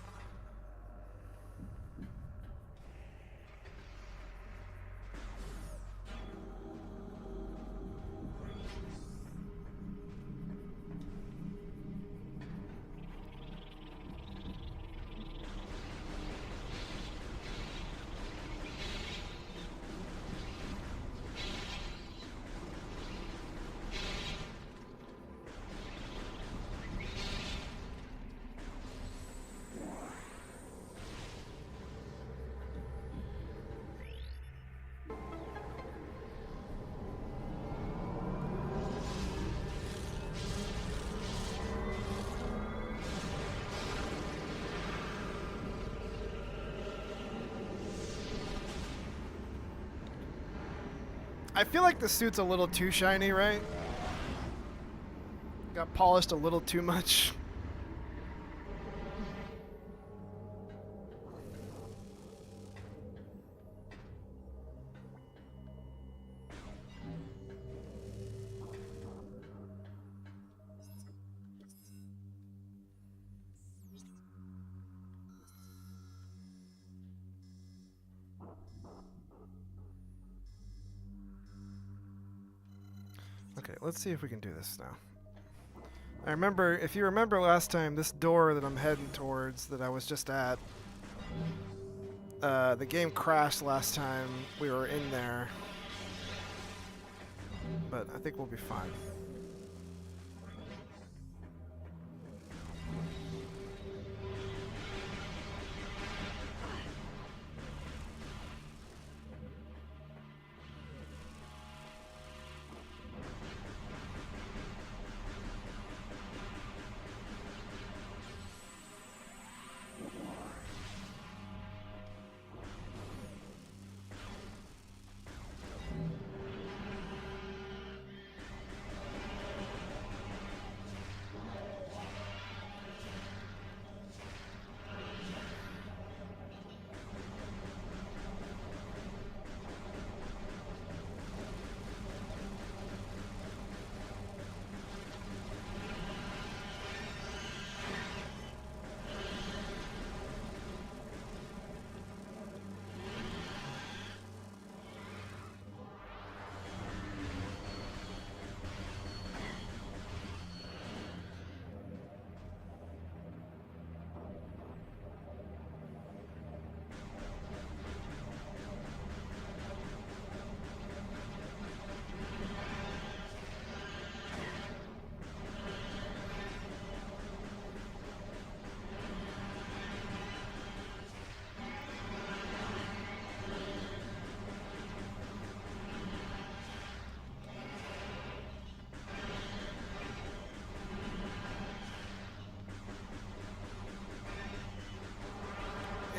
I feel like the suit's a little too shiny, right? Got polished a little too much. Okay, let's see if we can do this now. I remember, if you remember last time, this door that I'm heading towards, that I was just at, the game crashed last time we were in there. But I think we'll be fine.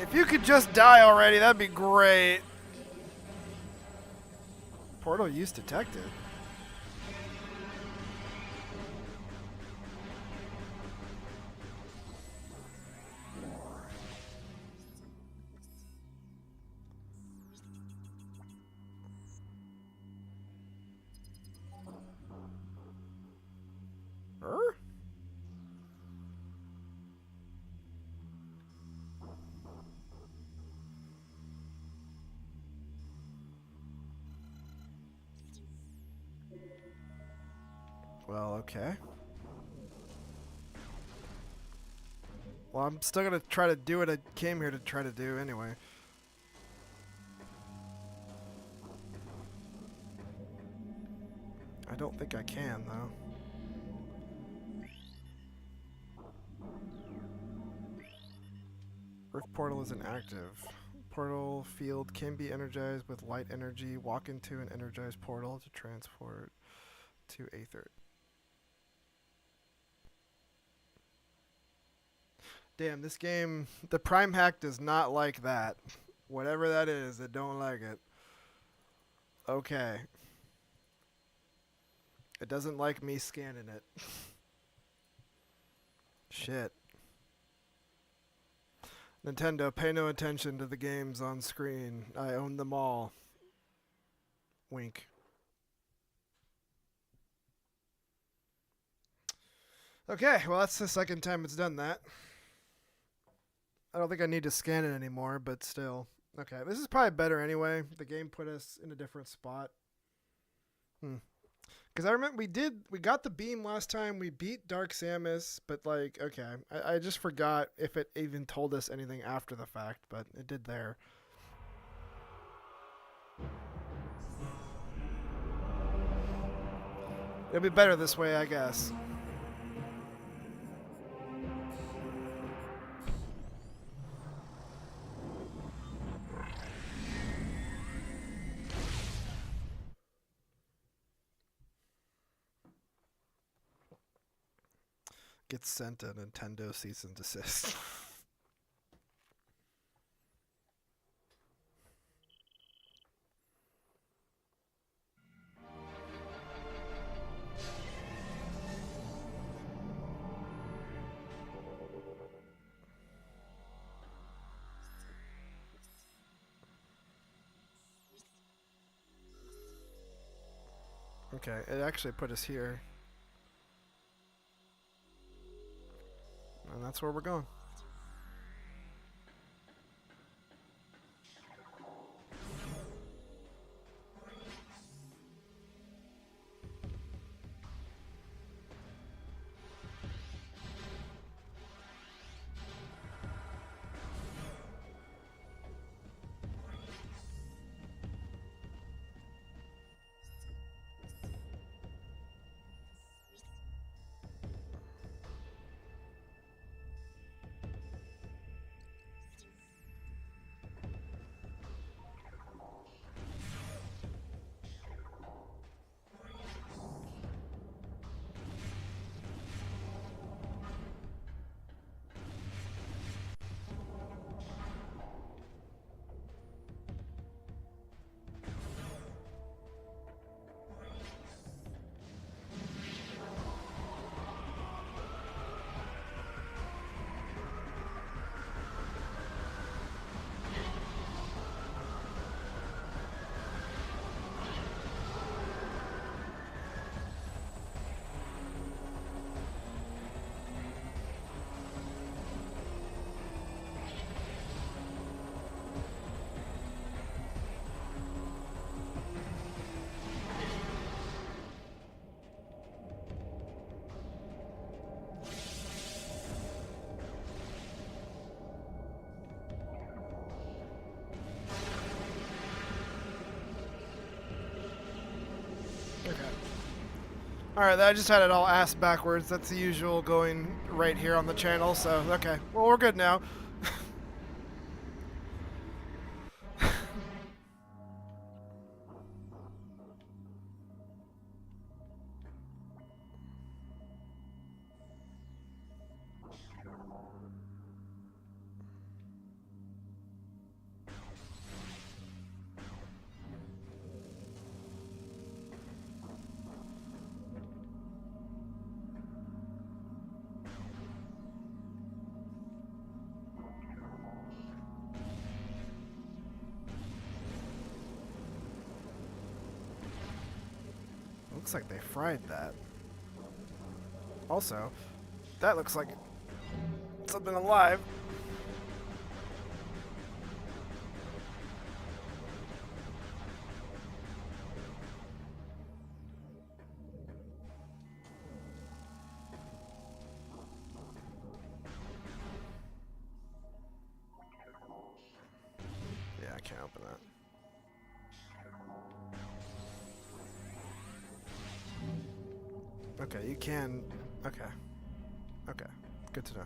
If you could just die already, that'd be great. Portal use detected. Well, okay. Well, I'm still gonna try to do what I came here to try to do anyway. I don't think I can, though. Earth portal is inactive. Portal field can be energized with light energy. Walk into an energized portal to transport to Aether. Damn, this game, the Prime hack does not like that. Whatever that is, it don't like it. Okay. It doesn't like me scanning it. Shit. Nintendo, pay no attention to the games on screen. I own them all. Wink. Okay, well that's the second time it's done that. I don't think I need to scan it anymore, but still. Okay, this is probably better anyway. The game put us in a different spot. Because I remember we got the beam last time. We beat Dark Samus, but like, okay. I just forgot if it even told us anything after the fact, but it did there. It'll be better this way, I guess. Gets sent a Nintendo cease and desist. Okay, it actually put us here. And that's where we're going. Alright, I just had it all ass backwards. That's the usual going right here on the channel, so okay. Well, we're good now. Looks like they fried that. Also, that looks like something alive. Yeah, I can't open that. Okay, you can. Okay. Okay. Good to know.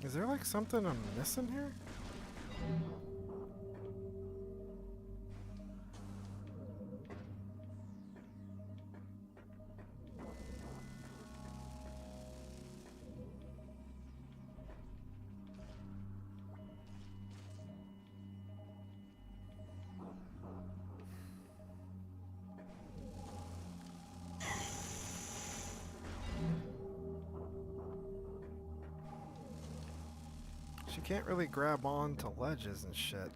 Is there like something I'm missing here? She can't really grab on to ledges and shit.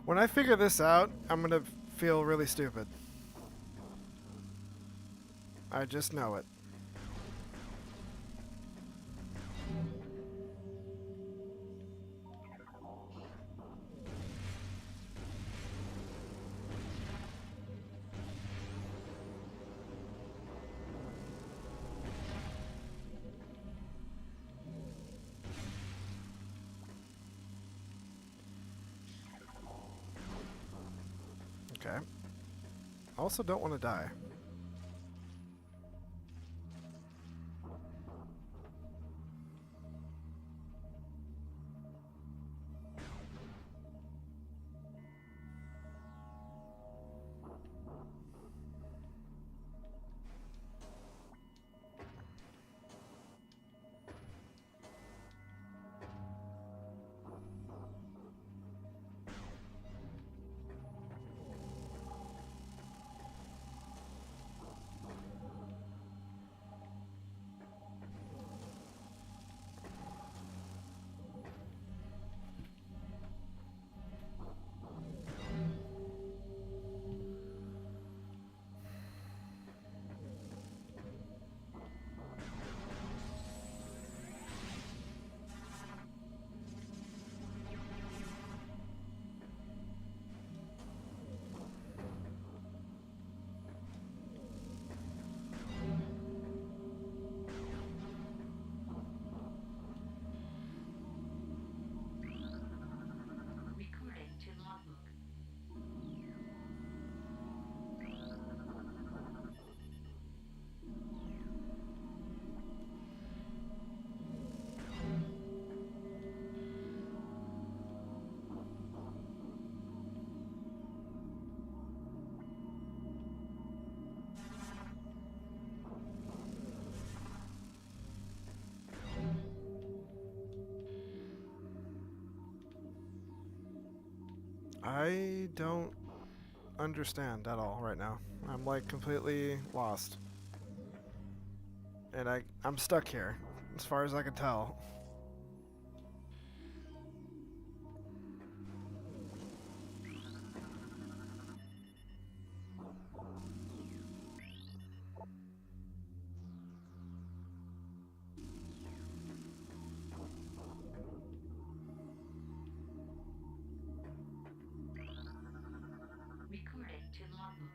When I figure this out, I'm gonna feel really stupid. I just know it. Okay. I also don't want to die. I don't understand at all right now. I'm like completely lost. And I'm stuck here, as far as I can tell. Recording to logbook.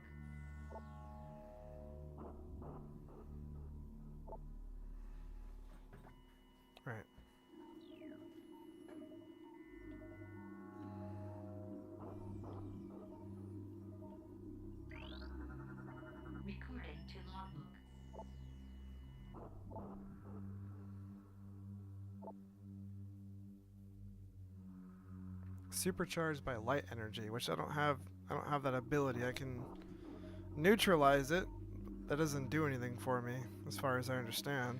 Right. Recording to logbook. Supercharged by light energy, which I don't have. I don't have that ability. I can neutralize it. That doesn't do anything for me, as far as I understand.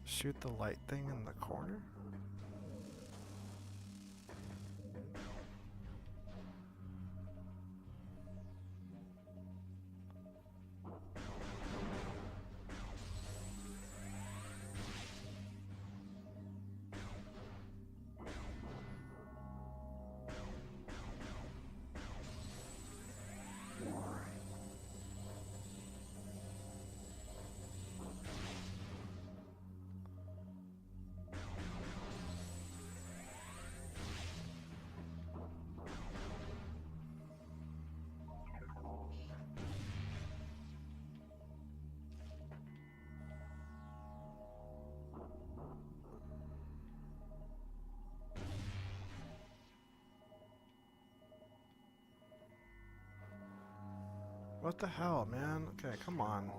Shoot the light thing in the corner? What the hell, man? Okay, come on.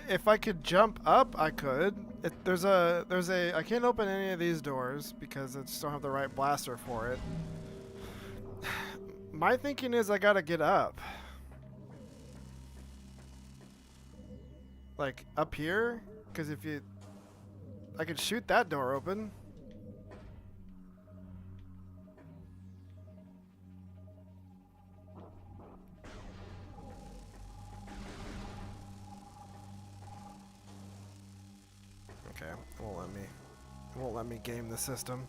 If I could jump up, I could. There's a I can't open any of these doors because I just don't have the right blaster for it. My thinking is I gotta get up. Like up here, because I could shoot that door open. Okay, it won't let me game the system.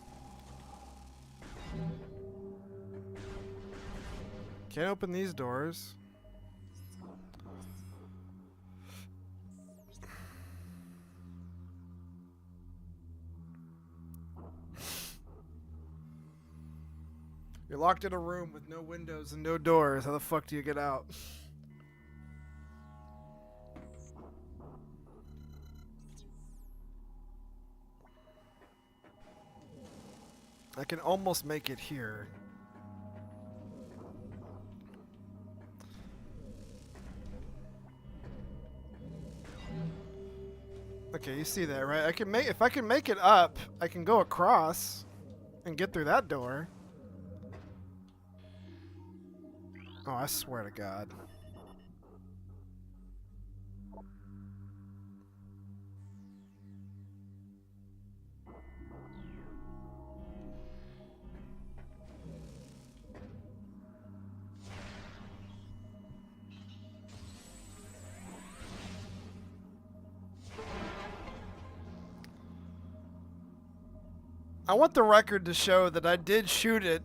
Can't open these doors. You're locked in a room with no windows and no doors. How the fuck do you get out? I can almost make it here. Okay, you see that, right? I can make if I can make it up, I can go across and get through that door. Oh, I swear to God. I want the record to show that I did shoot it.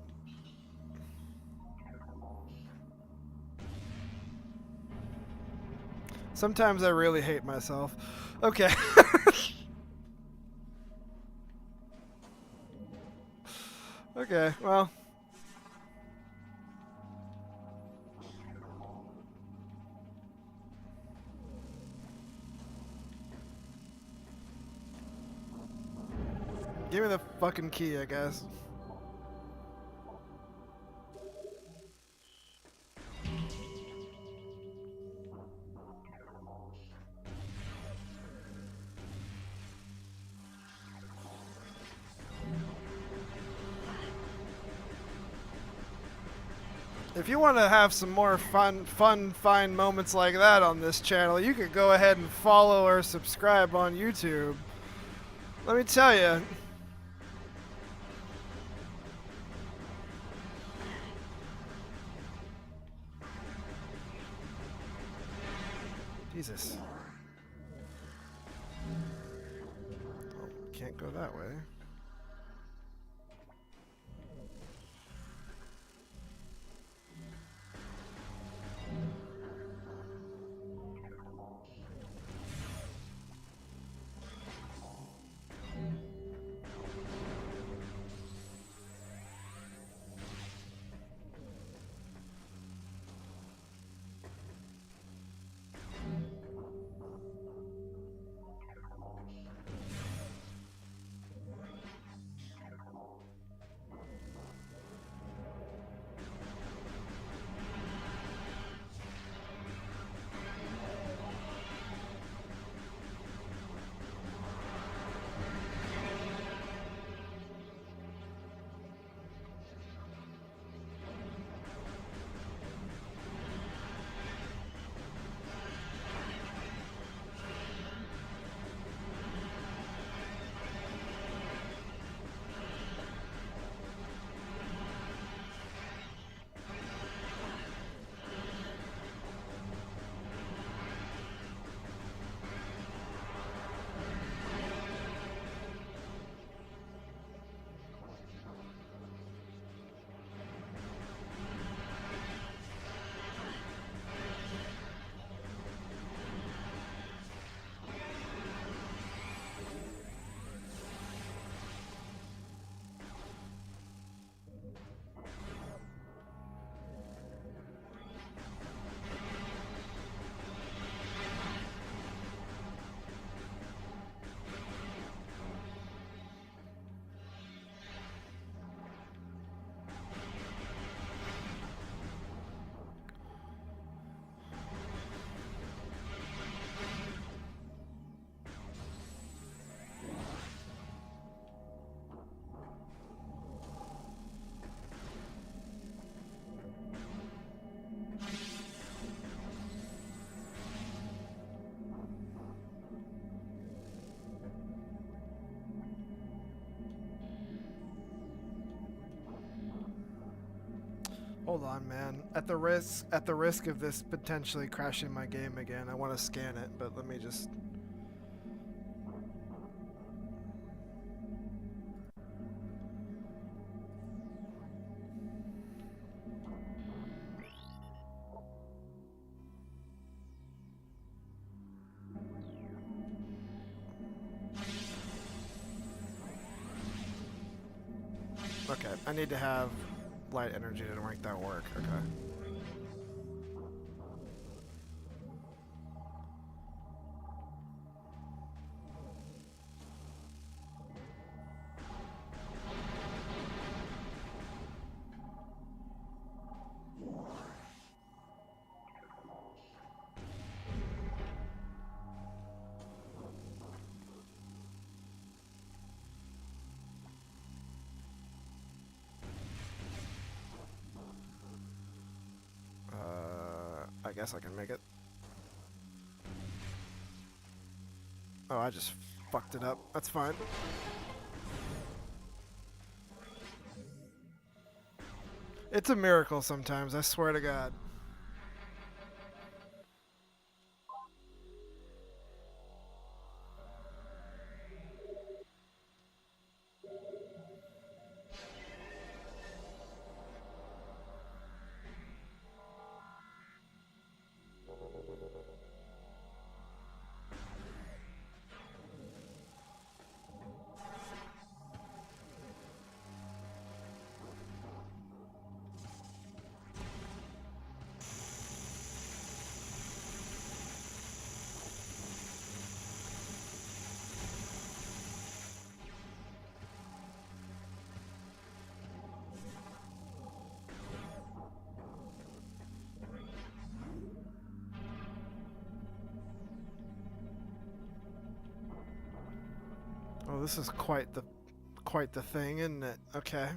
Sometimes I really hate myself. Okay. Okay, well. Give me the fucking key, I guess. If you want to have some more fun, fine moments like that on this channel, you could go ahead and follow or subscribe on YouTube. Let me tell you. Jesus. Oh, can't go that way. Hold on, man. At the risk of this potentially crashing my game again, I want to scan it, but let me just. Okay, I need to have light energy to make that work. Okay. guess I can make it. Oh, I just fucked it up. That's fine. It's a miracle sometimes, I swear to God. Oh, this is quite the thing, isn't it? Okay.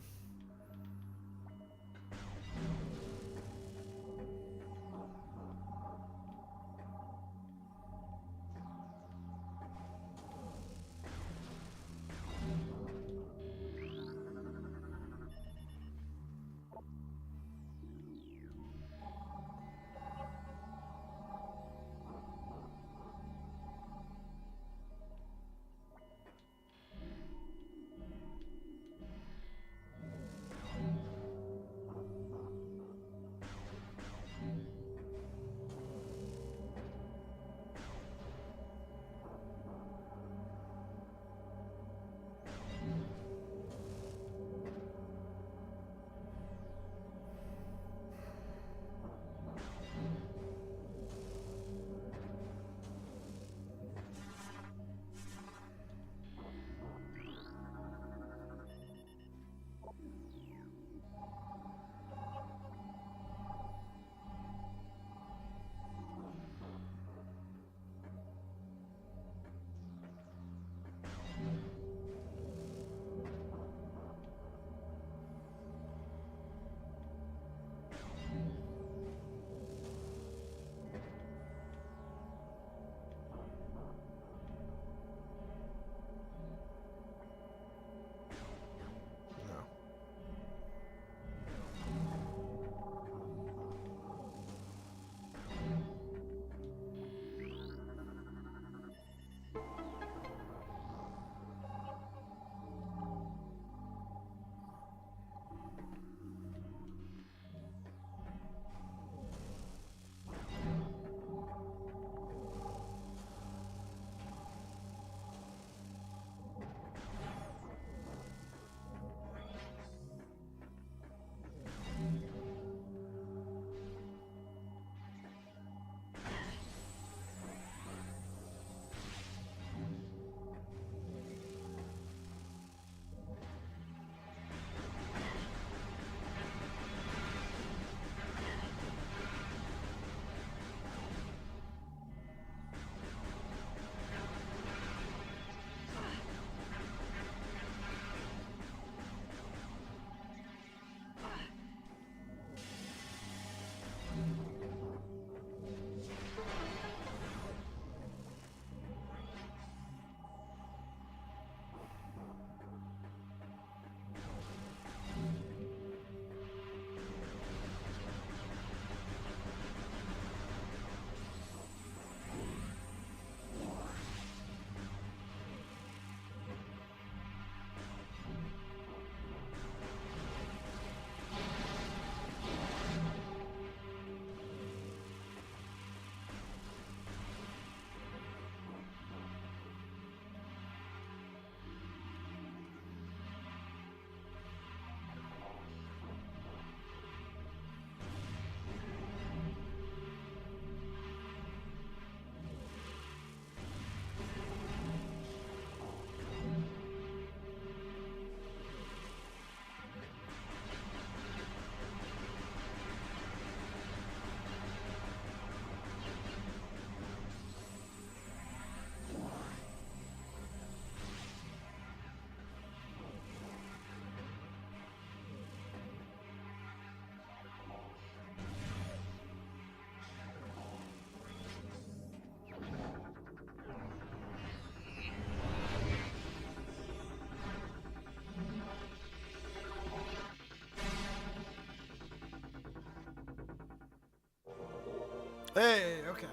Hey, okay.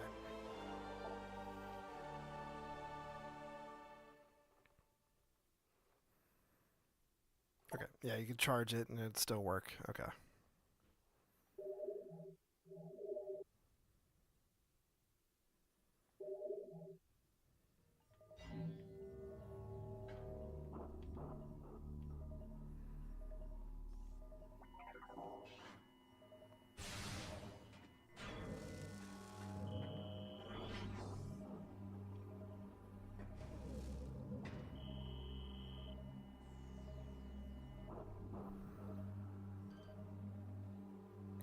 Okay, yeah, you can charge it and it'd still work. Okay.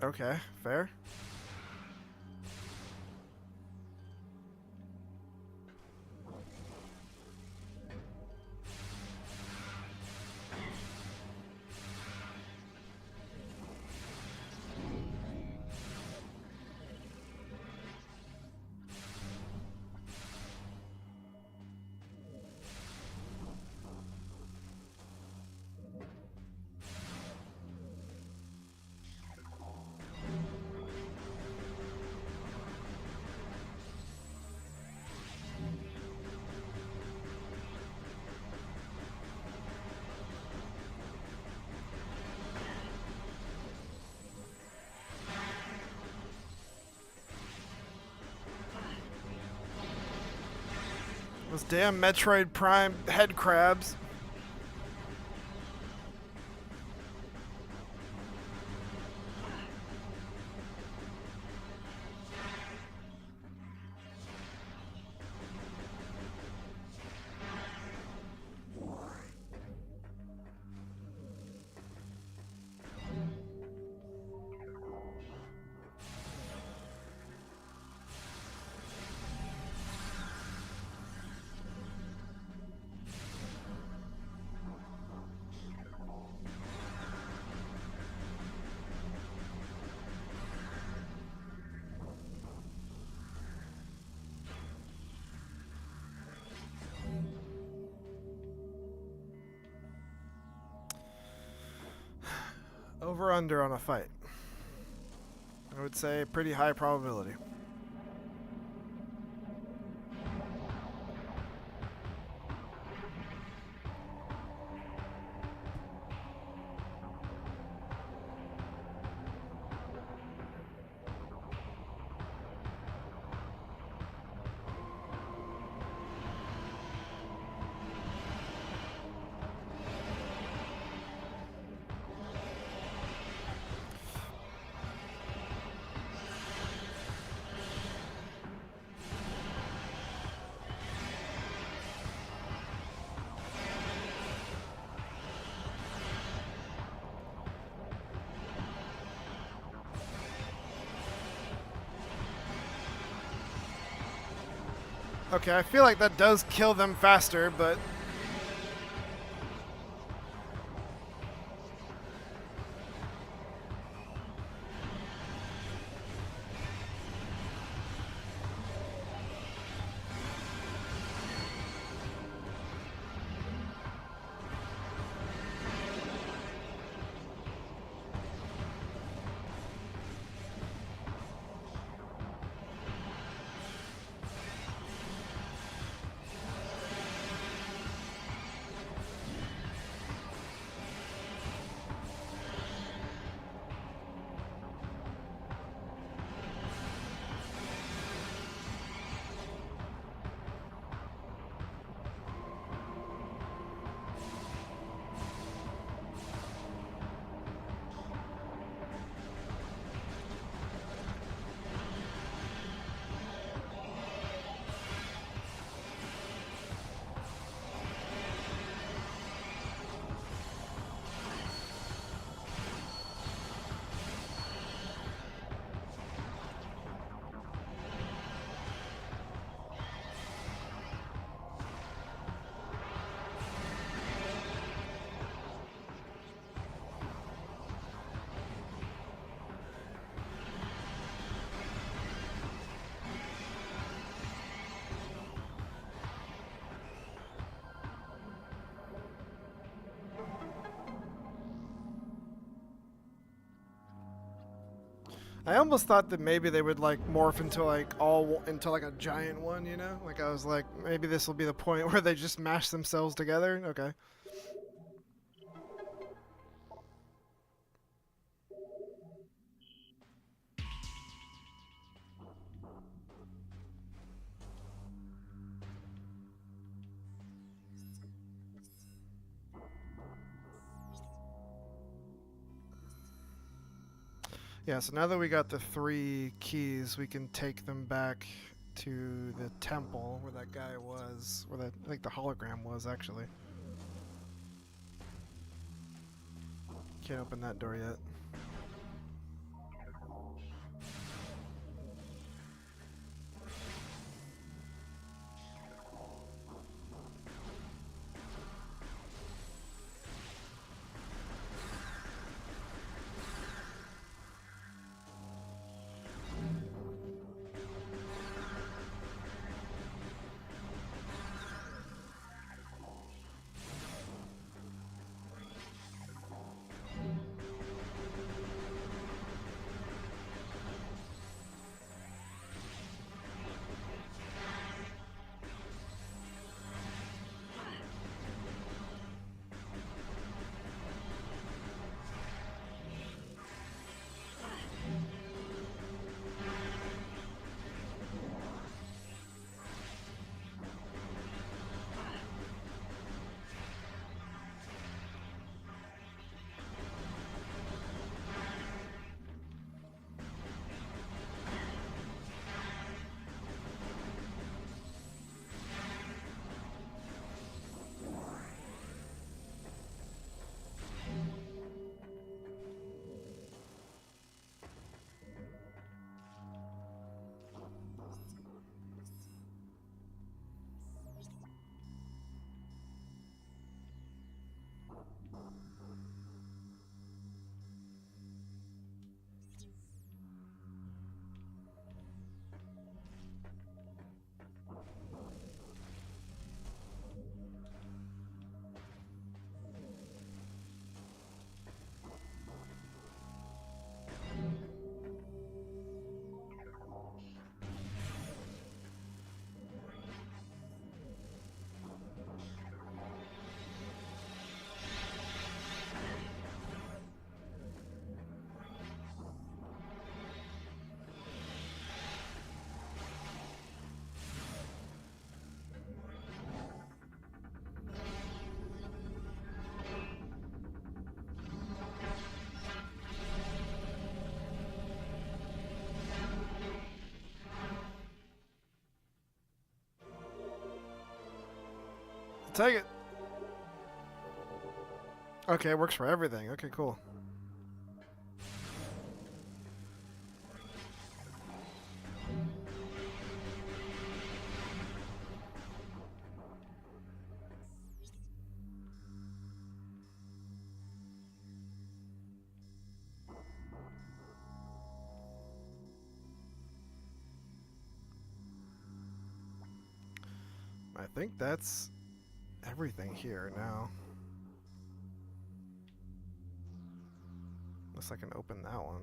Okay, fair. Those damn Metroid Prime head crabs. Over under on a fight. I would say pretty high probability. Okay, I feel like that does kill them faster, but... I almost thought that maybe they would like morph into like into like a giant one, you know? Like I was like, maybe this will be the point where they just mash themselves together. Okay. Yeah, so now that we got the 3 keys, we can take them back to the temple where that guy was, where that, I think the hologram was actually. Can't open that door yet. Take it. Okay, it works for everything. Okay, cool. I think that's everything here now. Unless I can open that one.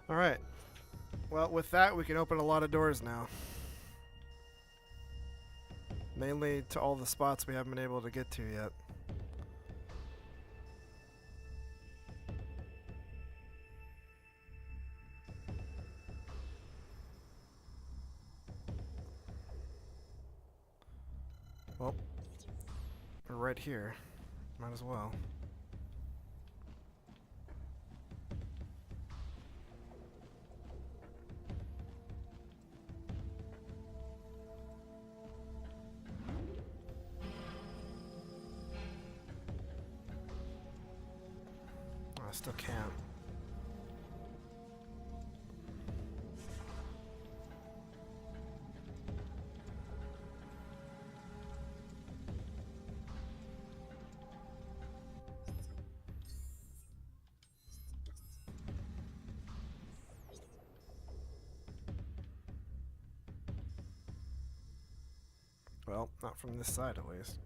Alright. Well, with that, we can open a lot of doors now. Mainly to all the spots we haven't been able to get to yet. Well, we're right here. Might as well. I still can't. Well, not from this side at least.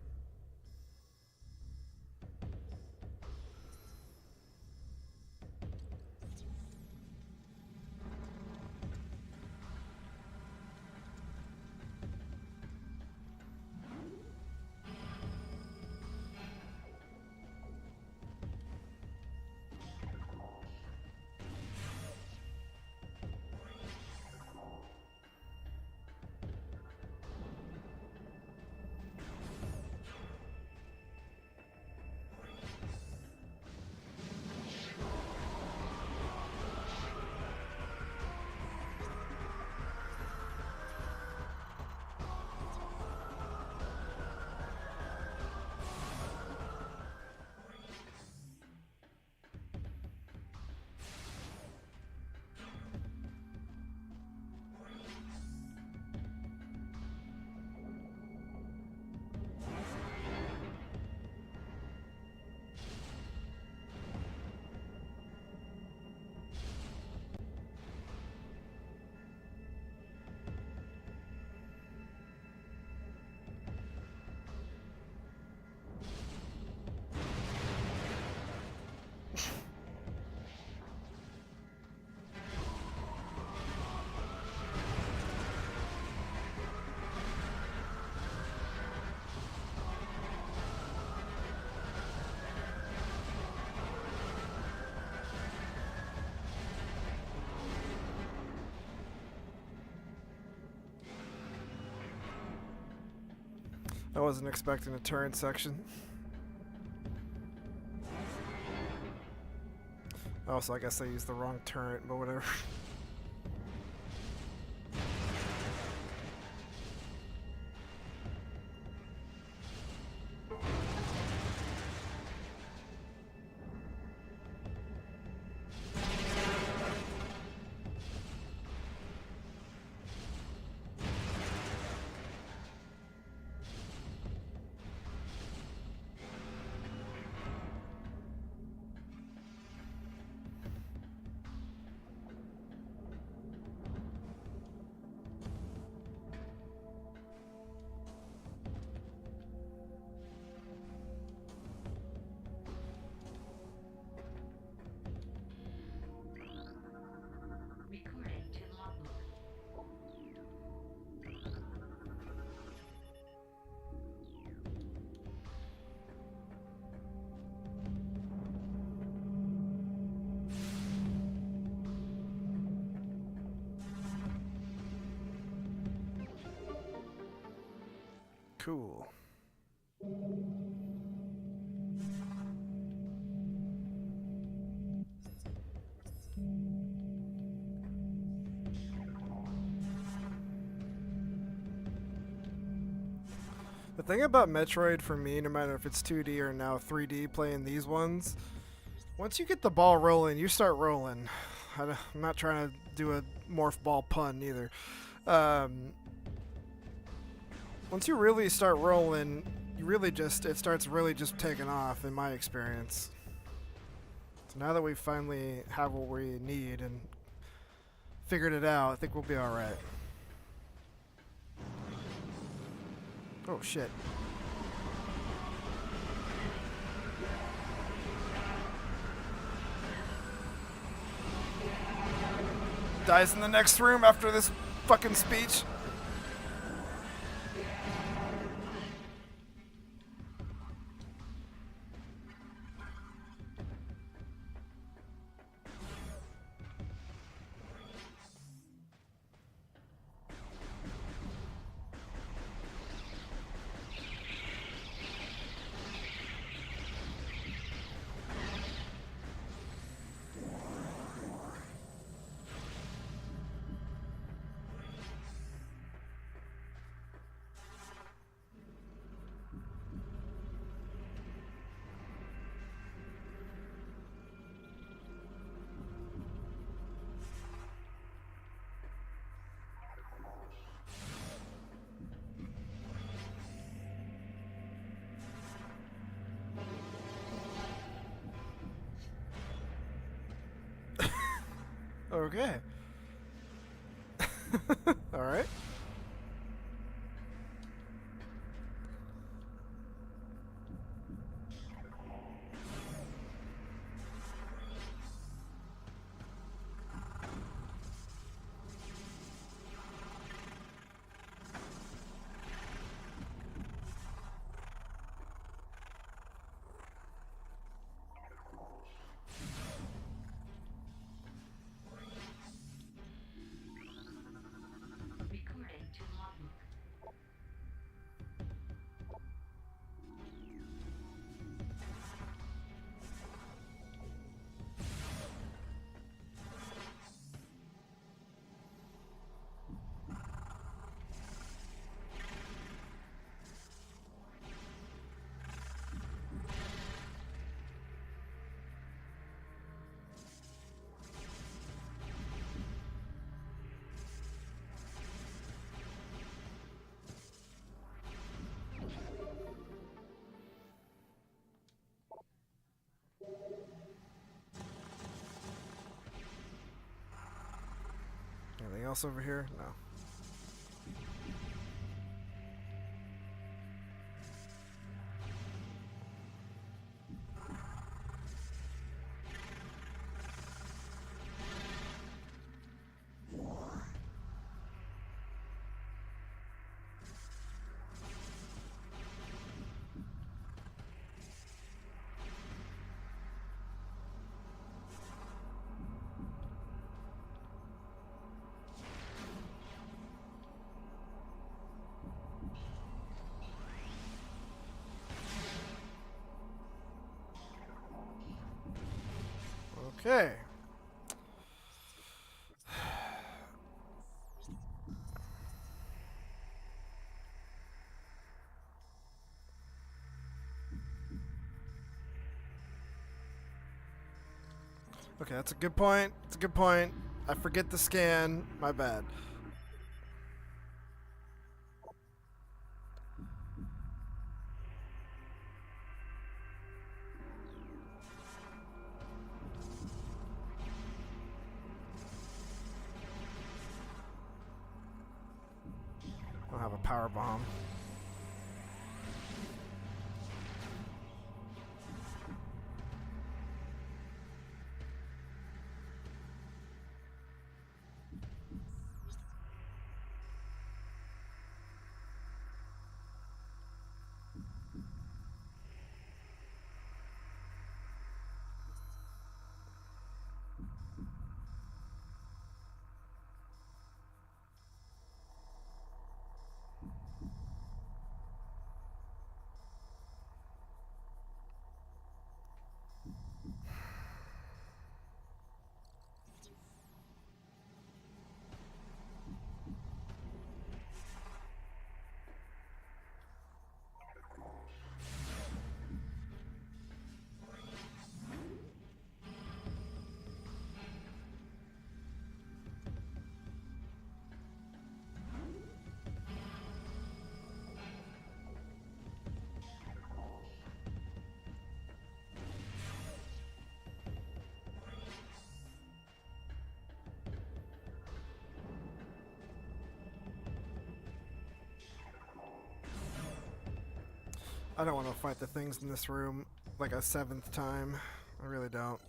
I wasn't expecting a turret section. Oh, so I guess I used the wrong turret, but whatever. Recording to logbook. Cool. The thing about Metroid for me, no matter if it's 2D or now 3D playing these ones, once you get the ball rolling, you start rolling. I'm not trying to do a morph ball pun either. Once you really start rolling, it starts really just taking off in my experience. So now that we finally have what we need and figured it out, I think we'll be alright. Oh shit. Dies in the next room after this fucking speech. Okay. All right. Recording to logbook. Anything else over here? No. Okay. Okay, that's a good point. It's a good point. I forget the scan. My bad. I'll have a power bomb. I don't want to fight the things in this room like a 7th time. I really don't.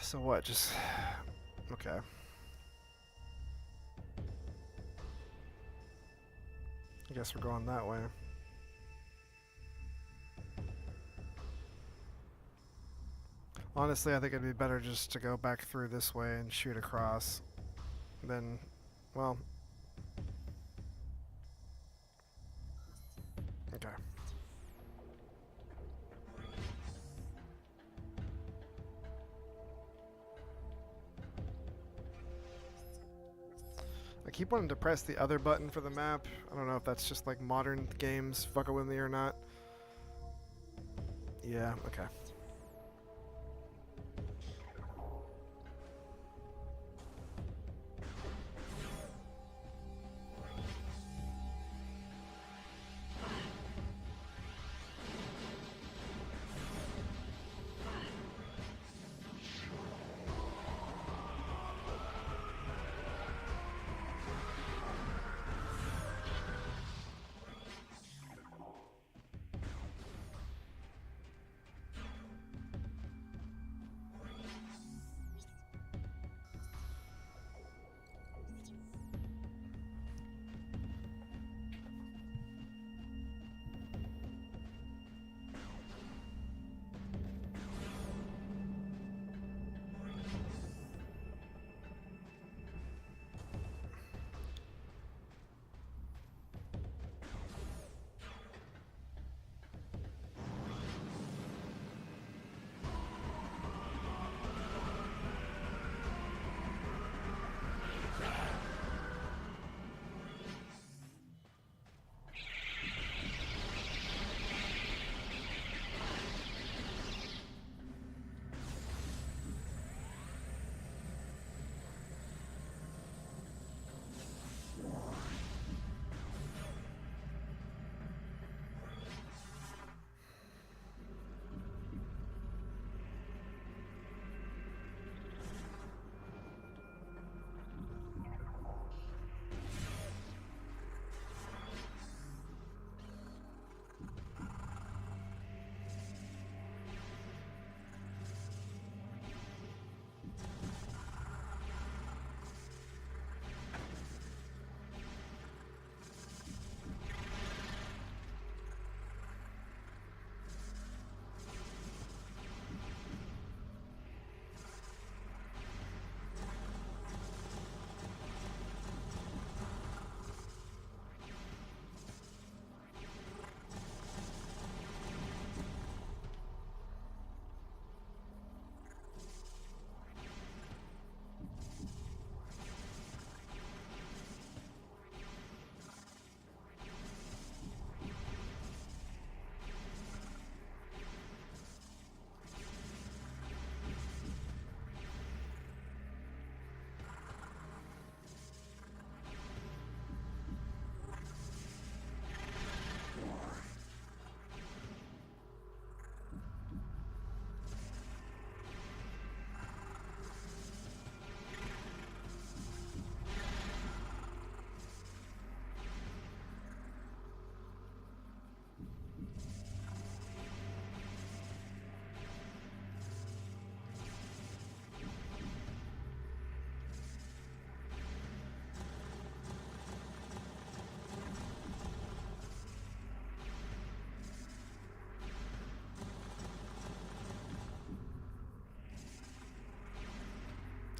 So what? Just okay. I guess we're going that way. Honestly, I think it'd be better just to go back through this way and shoot across. Then, well, okay. I keep wanting to press the other button for the map. I don't know if that's just like modern games fucking with me or not. Yeah, okay.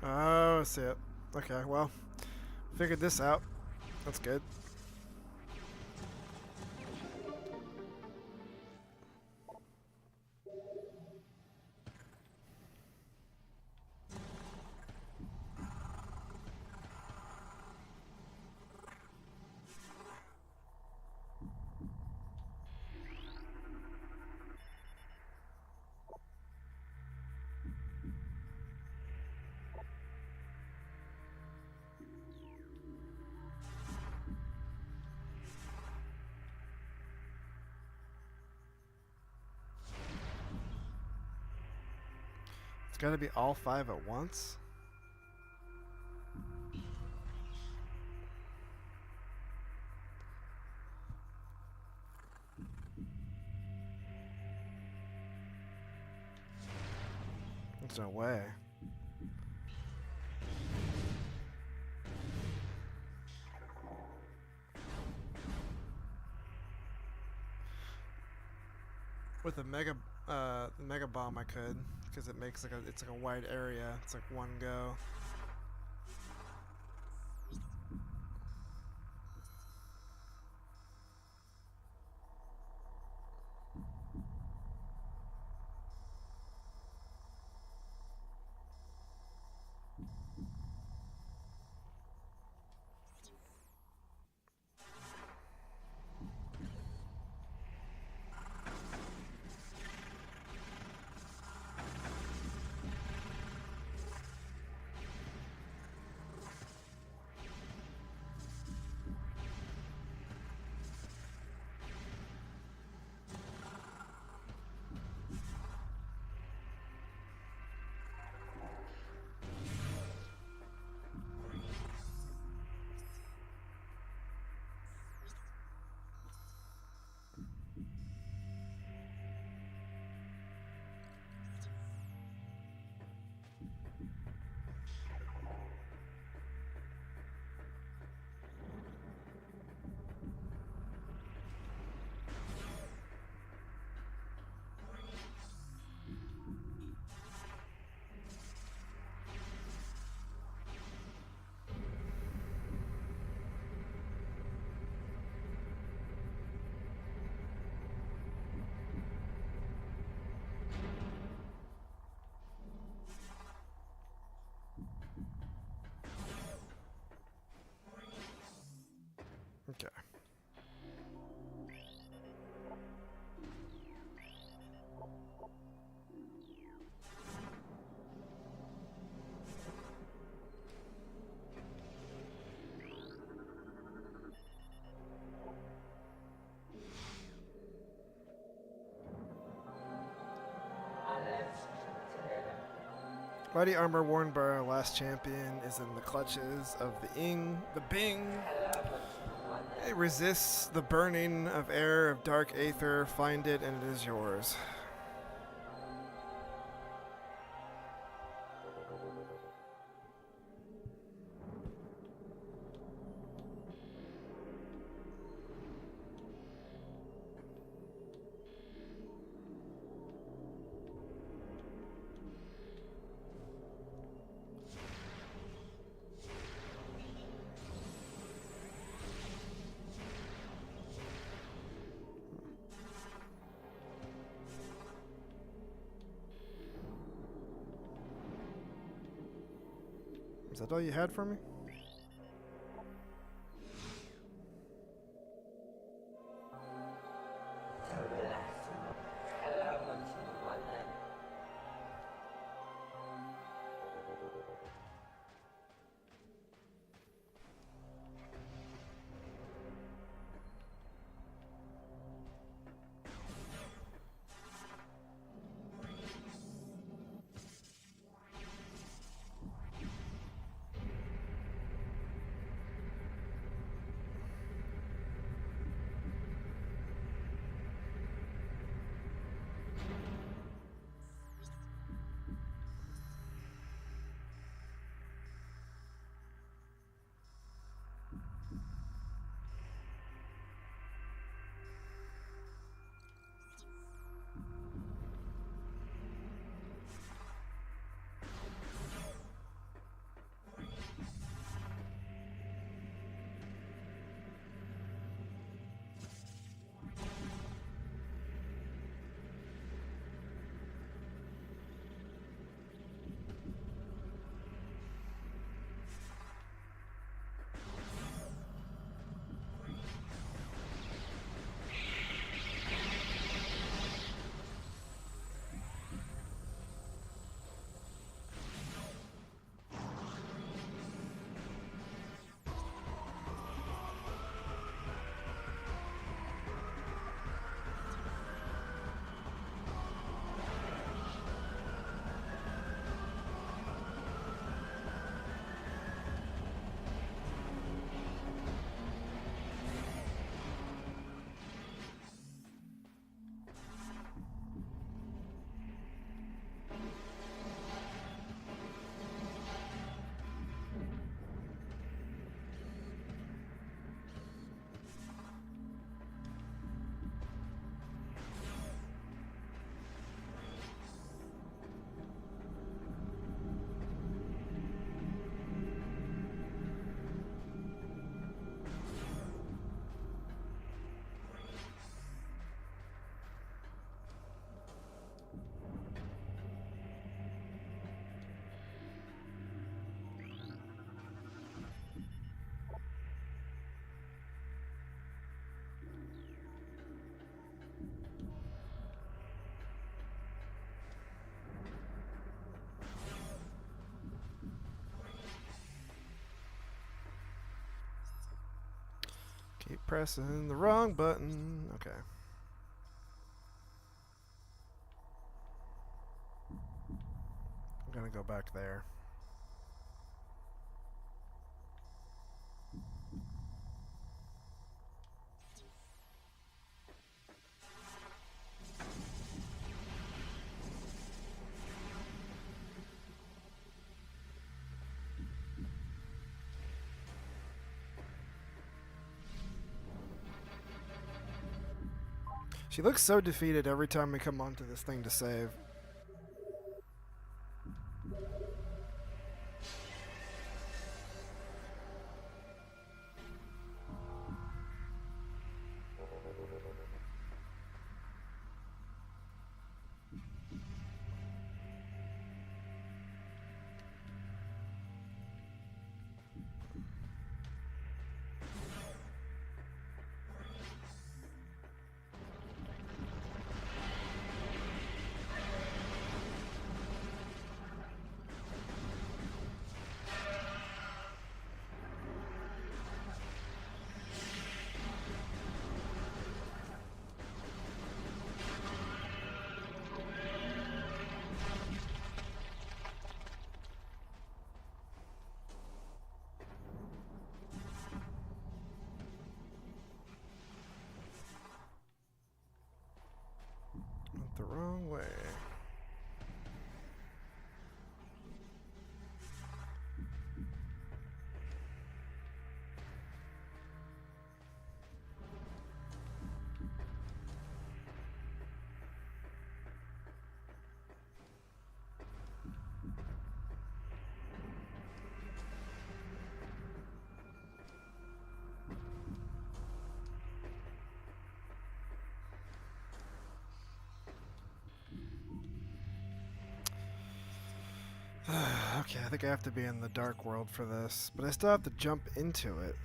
Oh, I see it. Okay, well, figured this out. That's good. It's gotta be all 5 at once? There's no way. With a mega bomb, I could, because it makes it's like a wide area. It's like one go. Okay. Mighty armor worn by our last champion is in the clutches of the Bing. It resists the burning of air of dark aether. Find it and it is yours. Is that all you had for me? Pressing the wrong button. Okay. I'm gonna go back there. She looks so defeated every time we come onto this thing to save. Went the wrong way. Okay, I think I have to be in the dark world for this, but I still have to jump into it.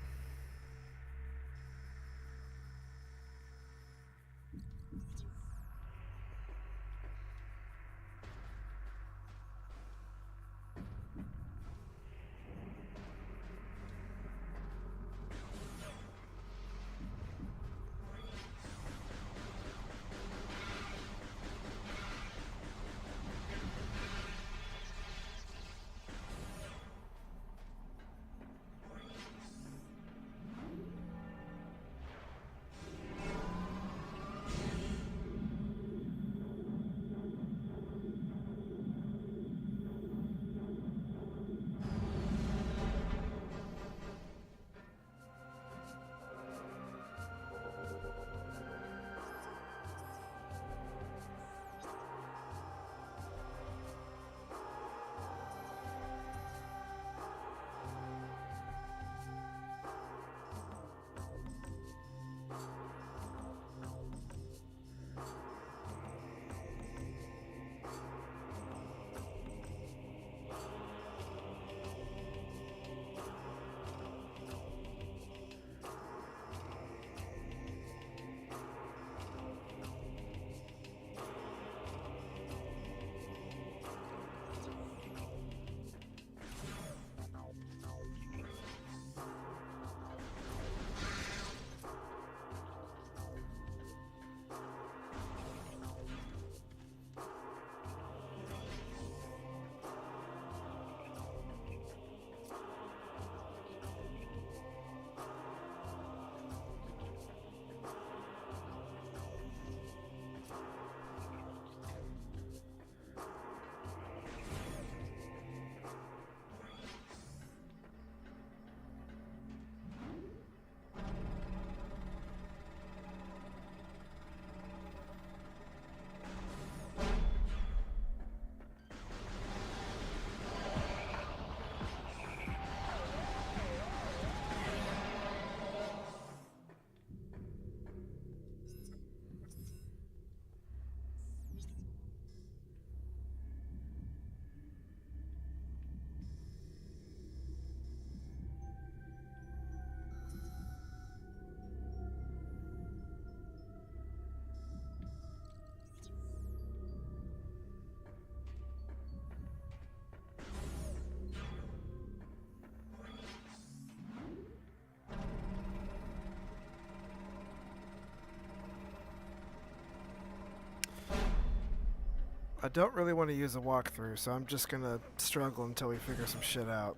I don't really want to use a walkthrough, so I'm just gonna struggle until we figure some shit out.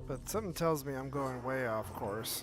But something tells me I'm going way off course.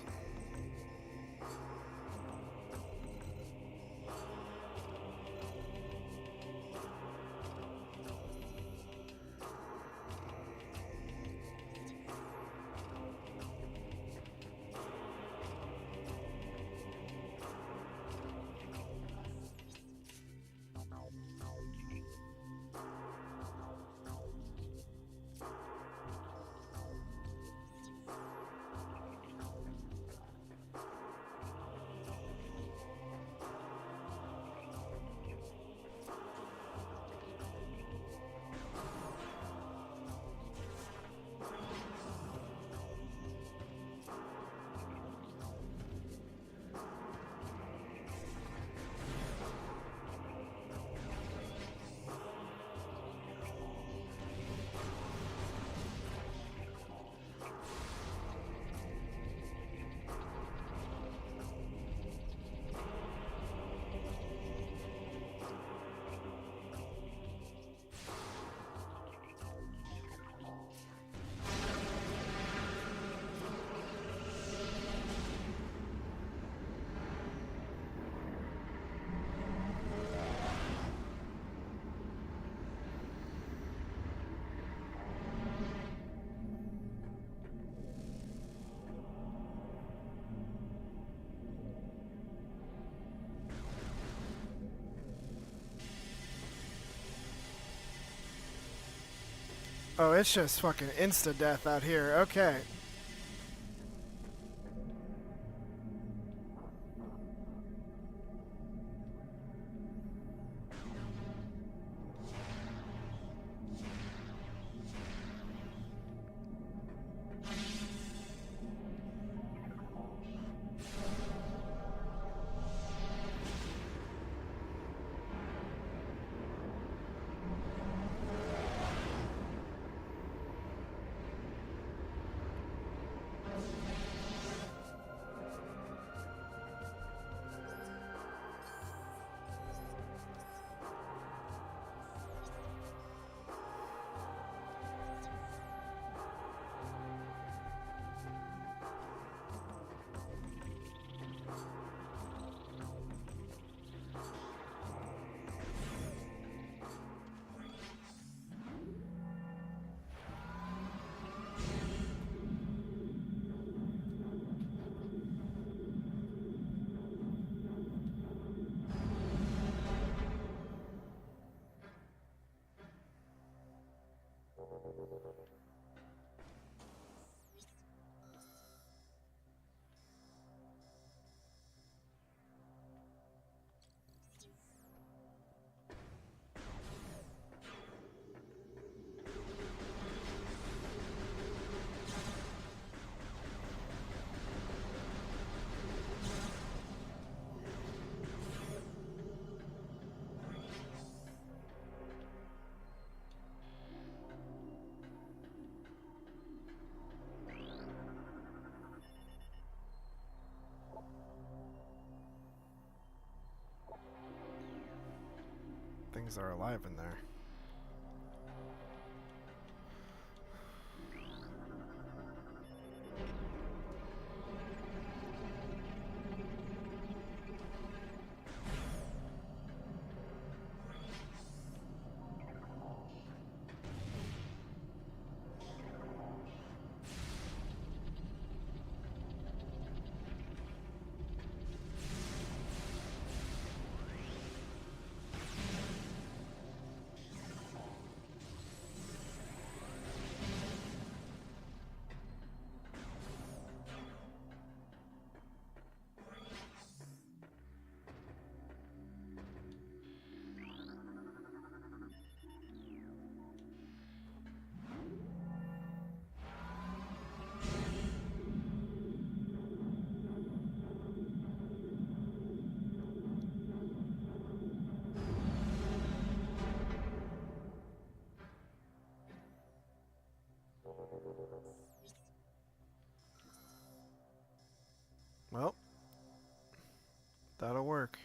Oh, it's just fucking insta-death out here. Okay. Things are alive in there. Well, that'll work.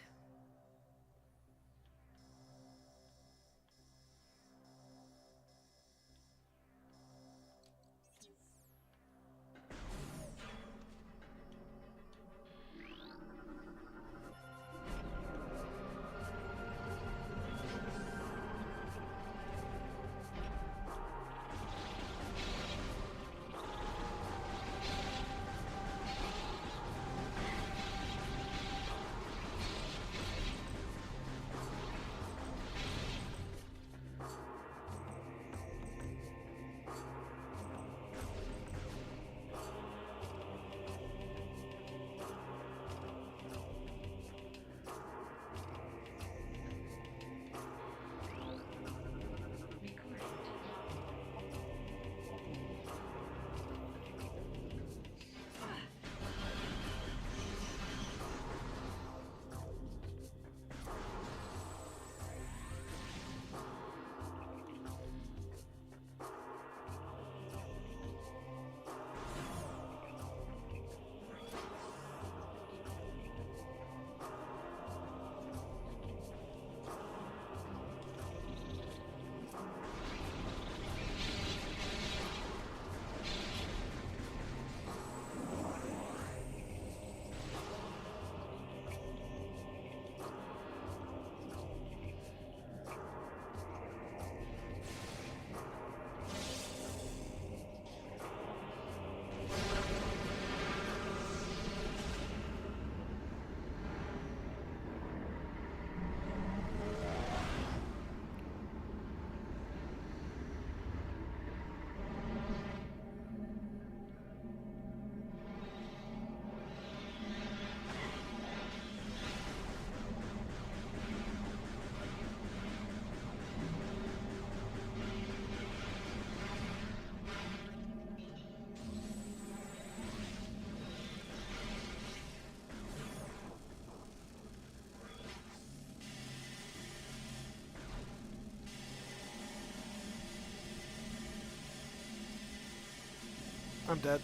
I'm dead.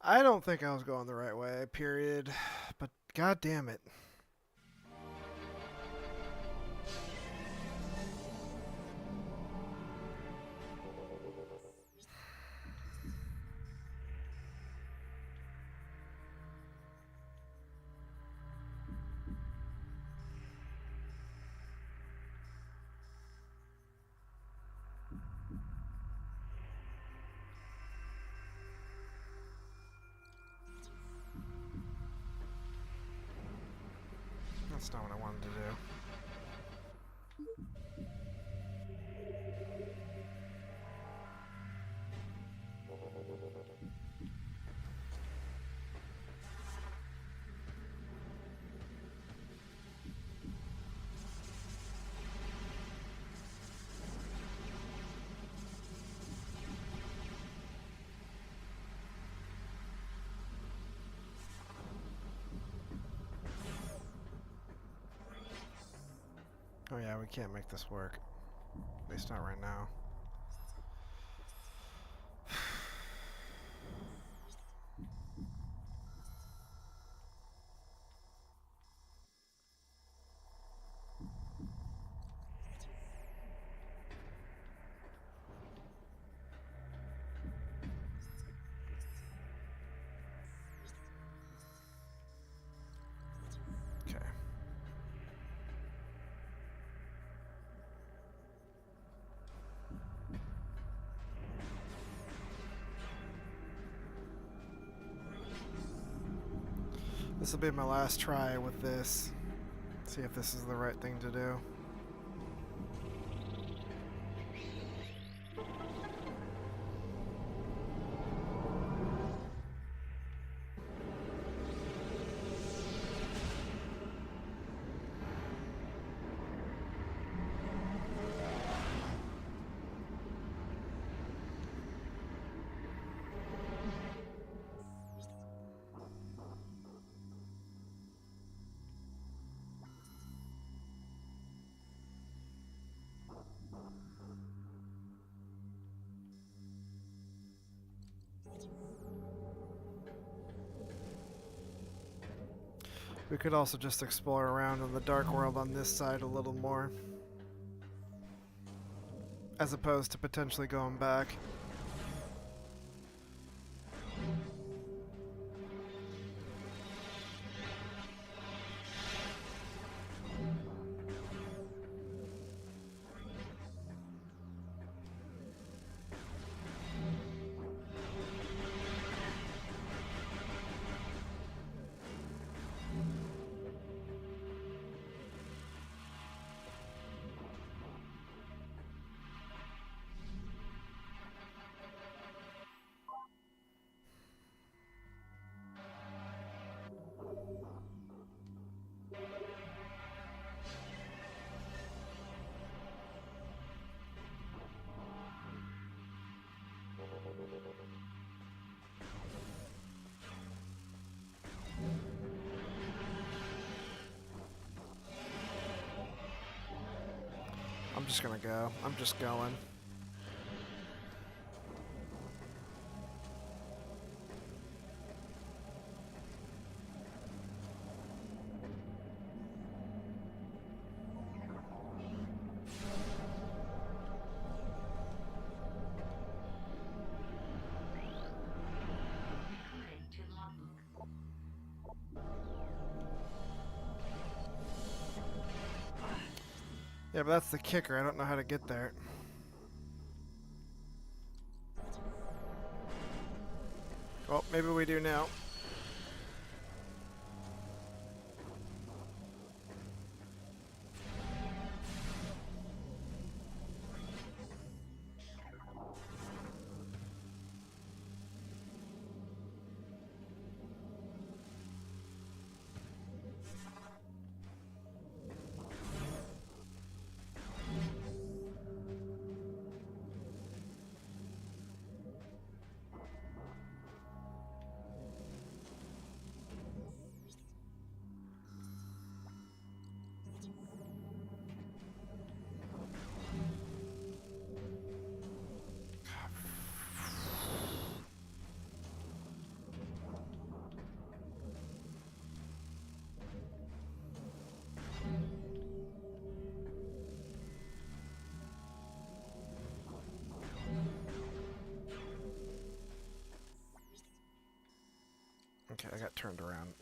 I don't think I was going the right way, period. But god damn it. That's not what I wanted to do. Oh yeah, we can't make this work. At least not right now. Okay. This will be my last try with this. See if this is the right thing to do. We could also just explore around in the dark world on this side a little more, as opposed to potentially going back. I'm just gonna go. I'm just going. To logbook. Yeah, but that's the kicker. I don't know how to get there. Well, maybe we do now. Okay, I got turned around.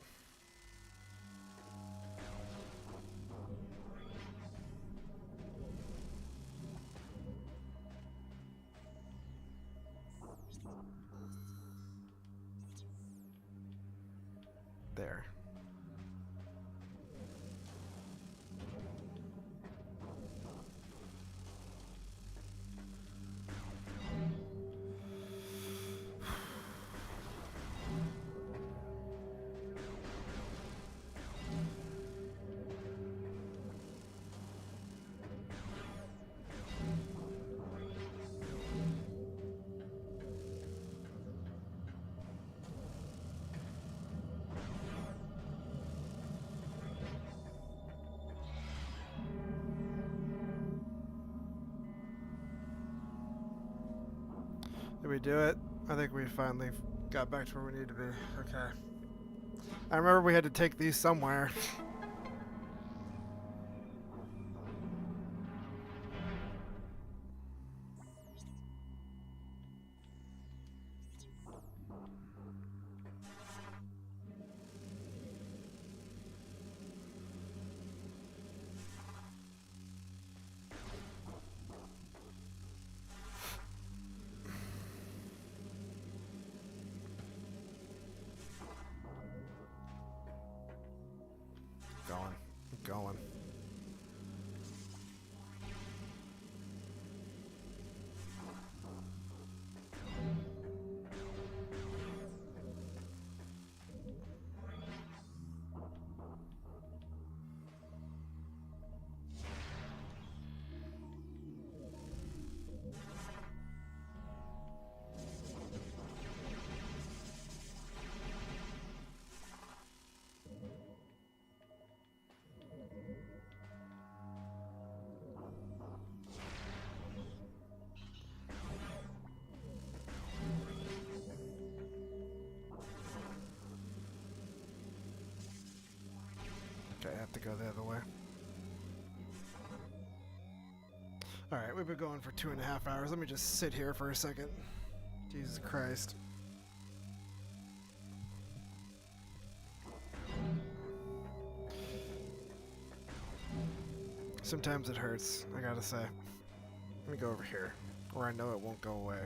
There. Did we do it? I think we finally got back to where we need to be. Okay. I remember we had to take these somewhere. Going. the other way. Alright, we've been going for 2.5 hours. Let me just sit here for a second. Jesus Christ. Sometimes it hurts, I gotta say. Let me go over here, where I know it won't go away.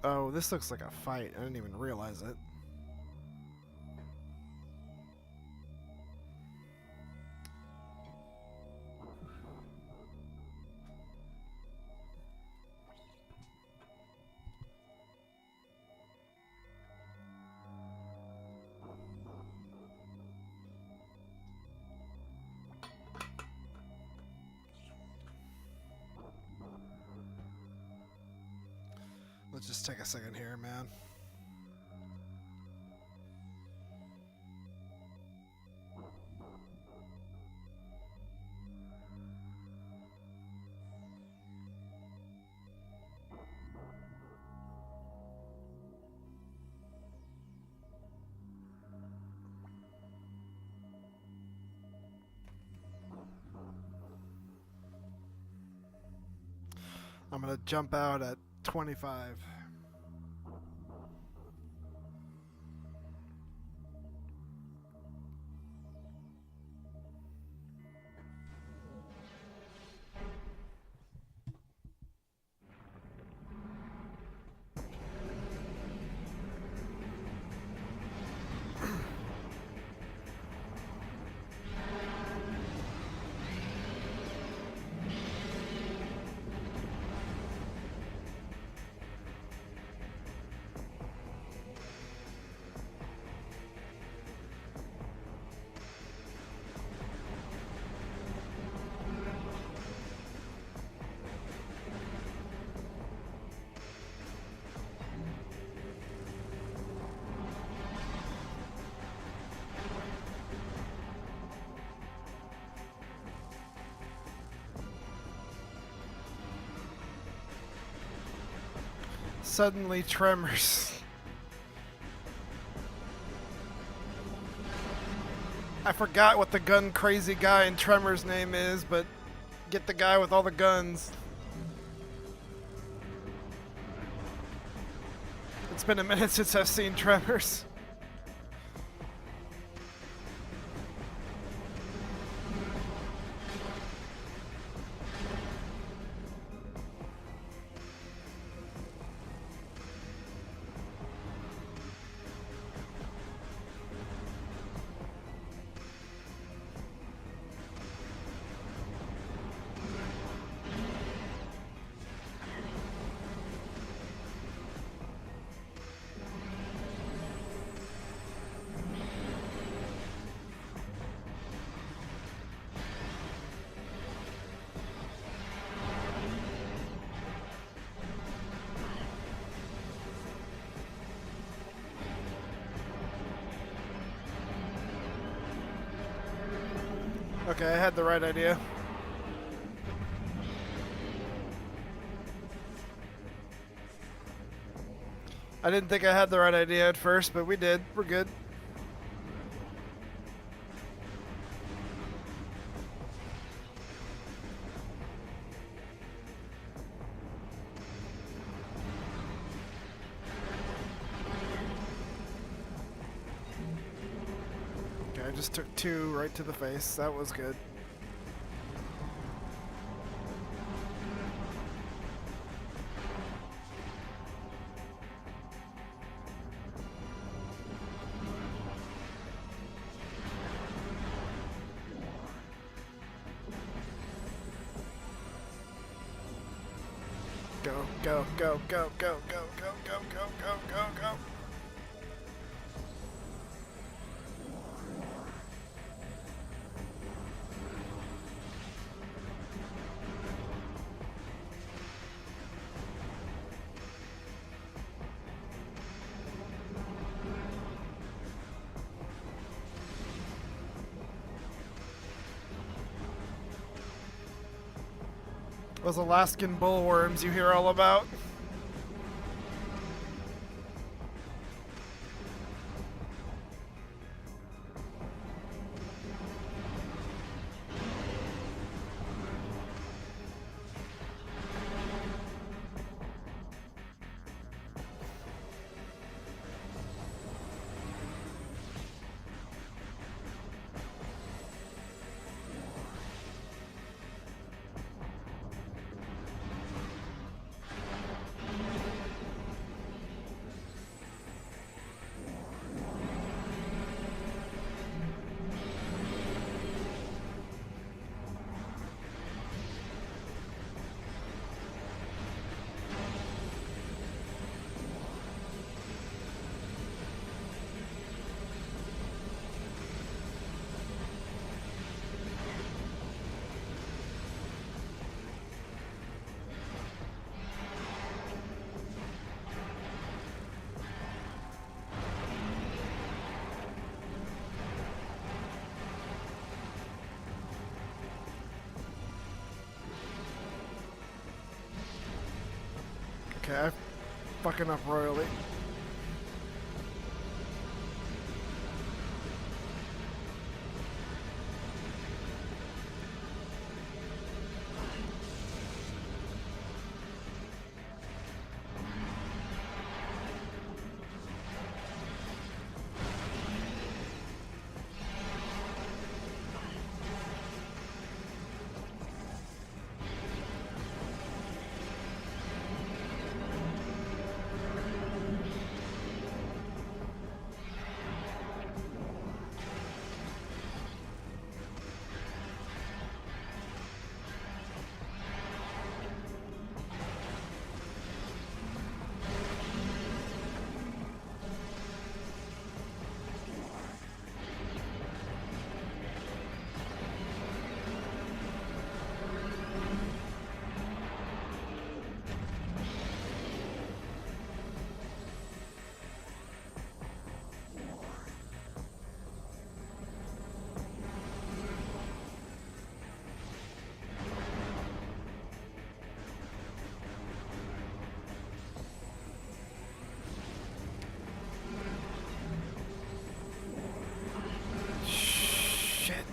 Oh, this looks like a fight. I didn't even realize it. Let's just take a second here, man. I'm gonna jump out at 25. Suddenly tremors. I forgot what the gun crazy guy in Tremors name is, but get the guy with all the guns. It's been a minute since I've seen Tremors. Okay, I had the right idea. I didn't think I had the right idea at first, but we did. We're good. Okay, I just took 2 right to the face. That was good. Go, go, go, go, go, go, go, go, go, go, go, go. Those Alaskan bullworms you hear all about. Okay, I'm fucking up royally. Shit.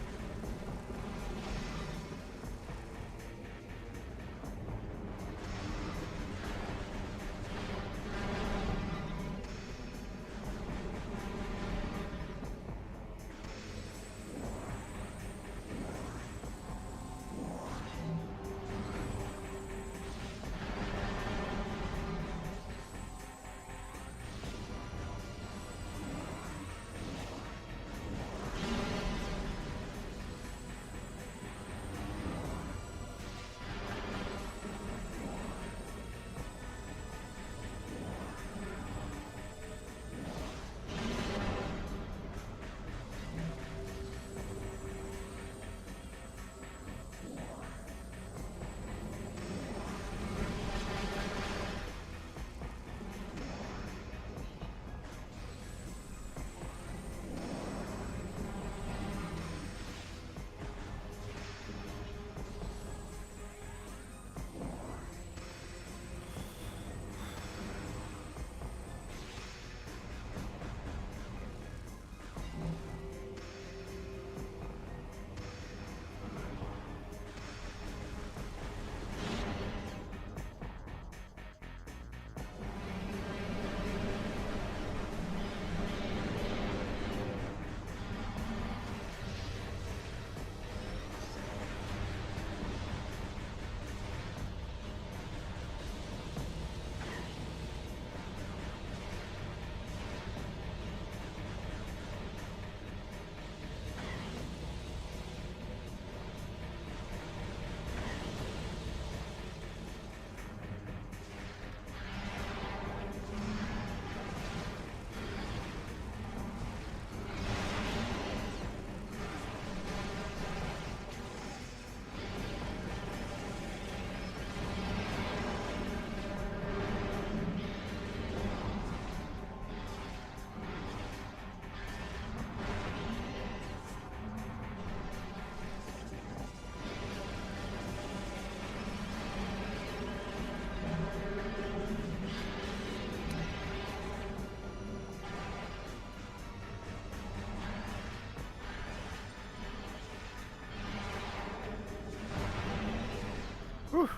Whew.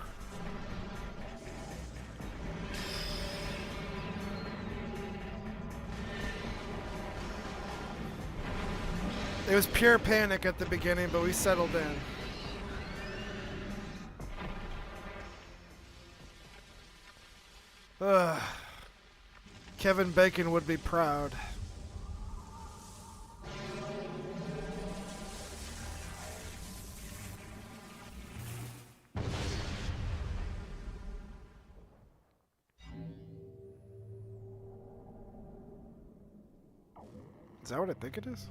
It was pure panic at the beginning, but we settled in. Ugh. Kevin Bacon would be proud. Is that what I think it is?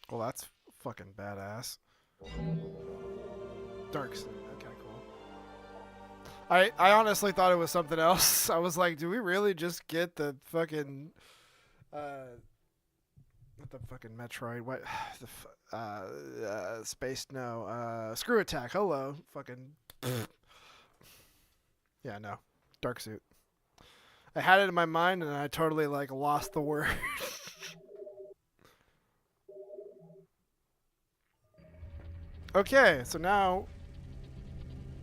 Well, that's fucking badass. Dark suit. Okay, cool. I honestly thought it was something else. I was like, do we really just get the fucking what the fucking Metroid? What the space? No, screw attack. Hello, fucking. Yeah, no, dark suit. I had it in my mind and I totally like lost the word. Okay, so now.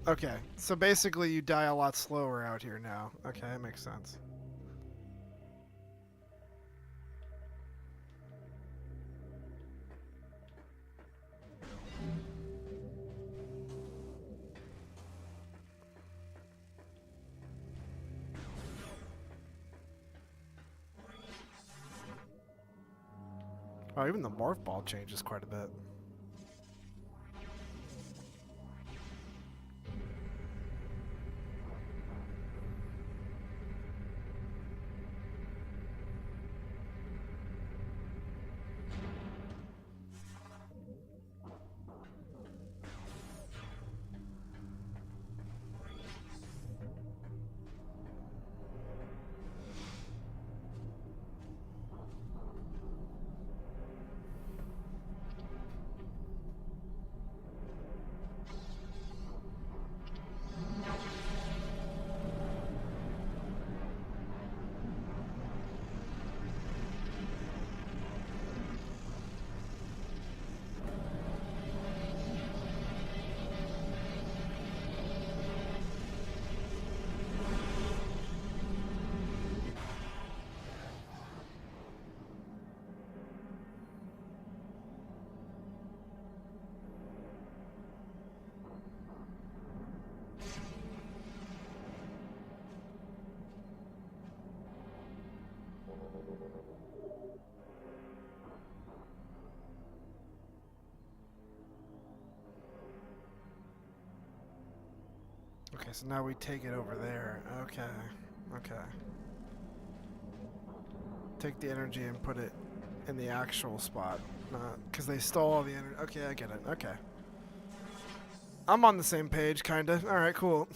Okay, so basically you die a lot slower out here now. Okay, that makes sense. Oh, even the morph ball changes quite a bit. Okay, so now we take it over there. Okay. Okay. Take the energy and put it in the actual spot. Because they stole all the energy. Okay, I get it. Okay. I'm on the same page, kinda. Alright, cool.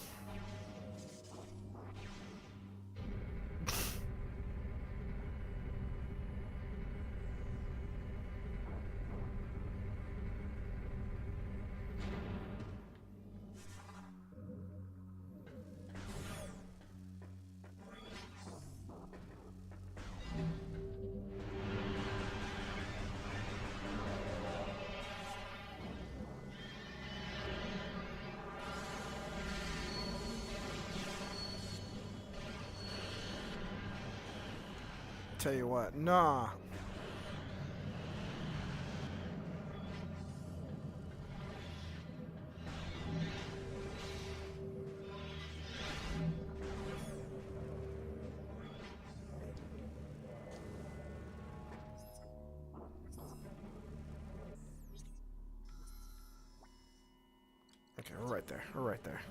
Tell you what, nah. Okay, we're right there. We're right there.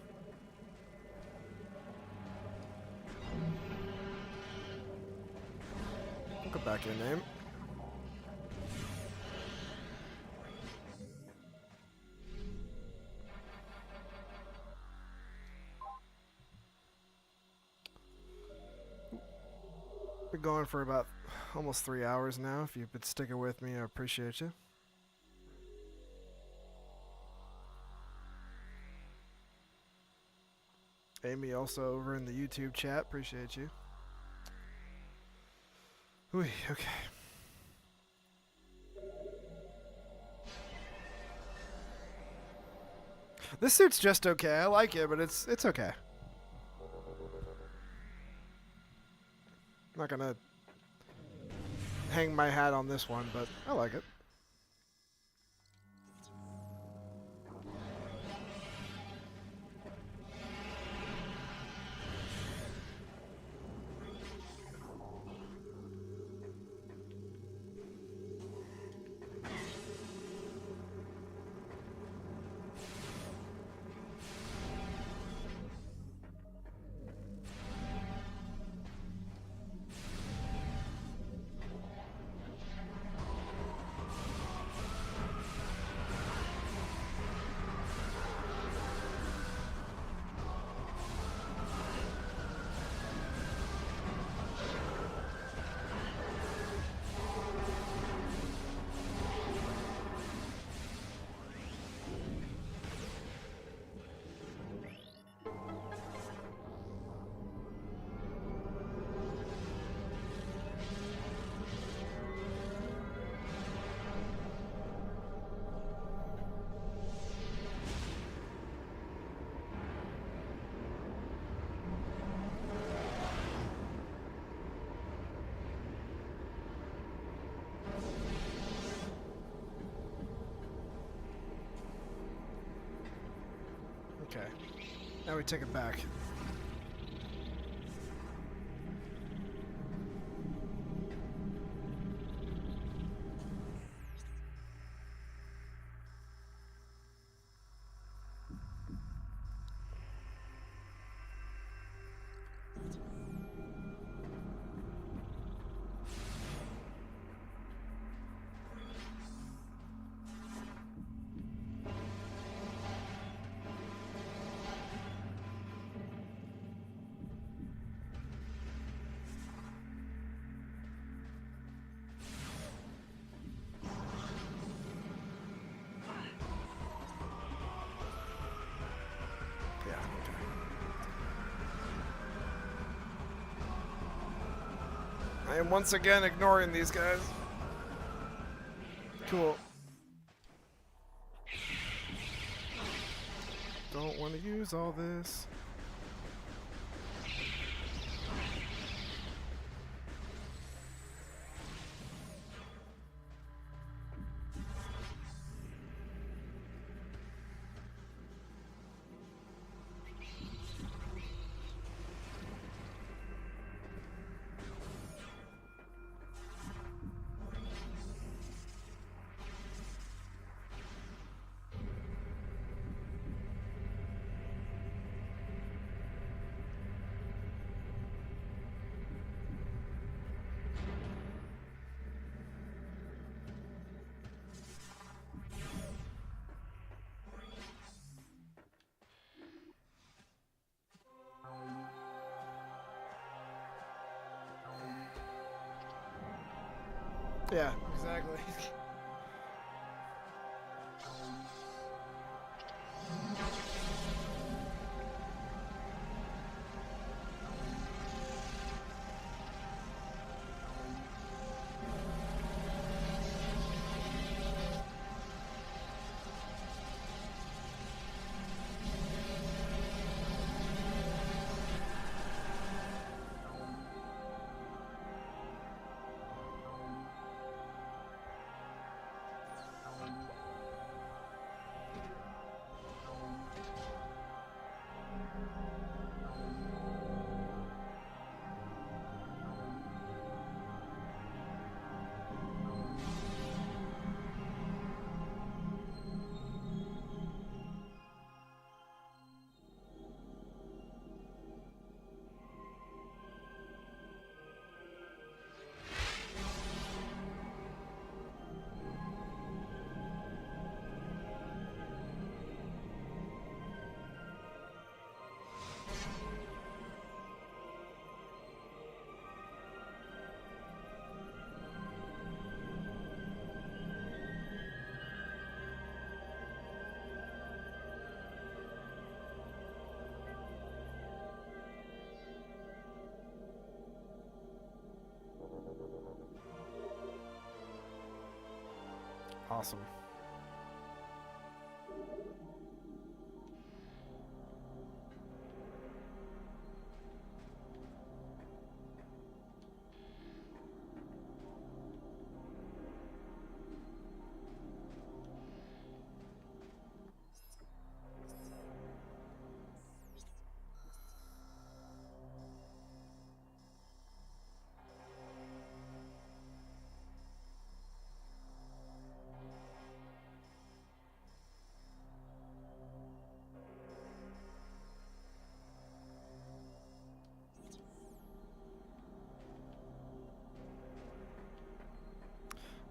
Go back in name. Been going for about almost 3 hours now. If you've been sticking with me, I appreciate you. Amy also over in the YouTube chat, appreciate you. Ooh, okay. This suit's just okay. I like it, but it's okay. I'm not gonna hang my hat on this one, but I like it. Okay. Now we take it back. Yeah, okay. I am once again ignoring these guys. Cool. Don't want to use all this. Yeah, exactly. Awesome.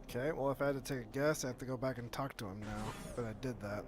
Okay, well, if I had to take a guess, I have to go back and talk to him now. But I did that.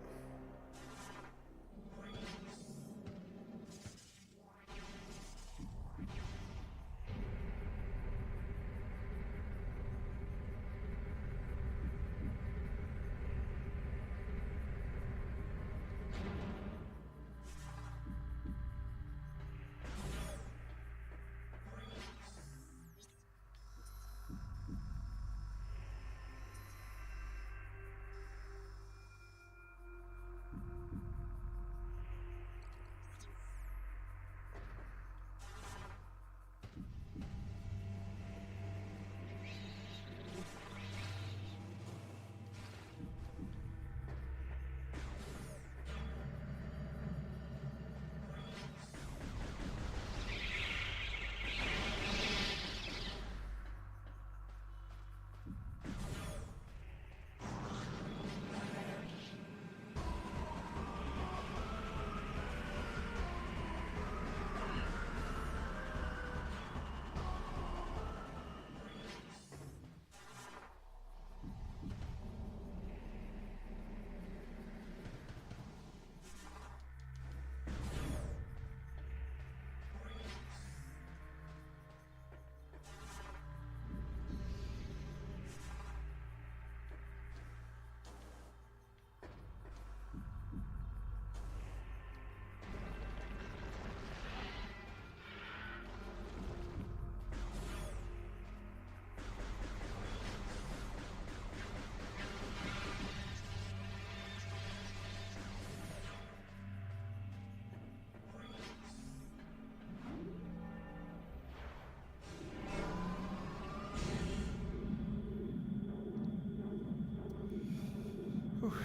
Whew.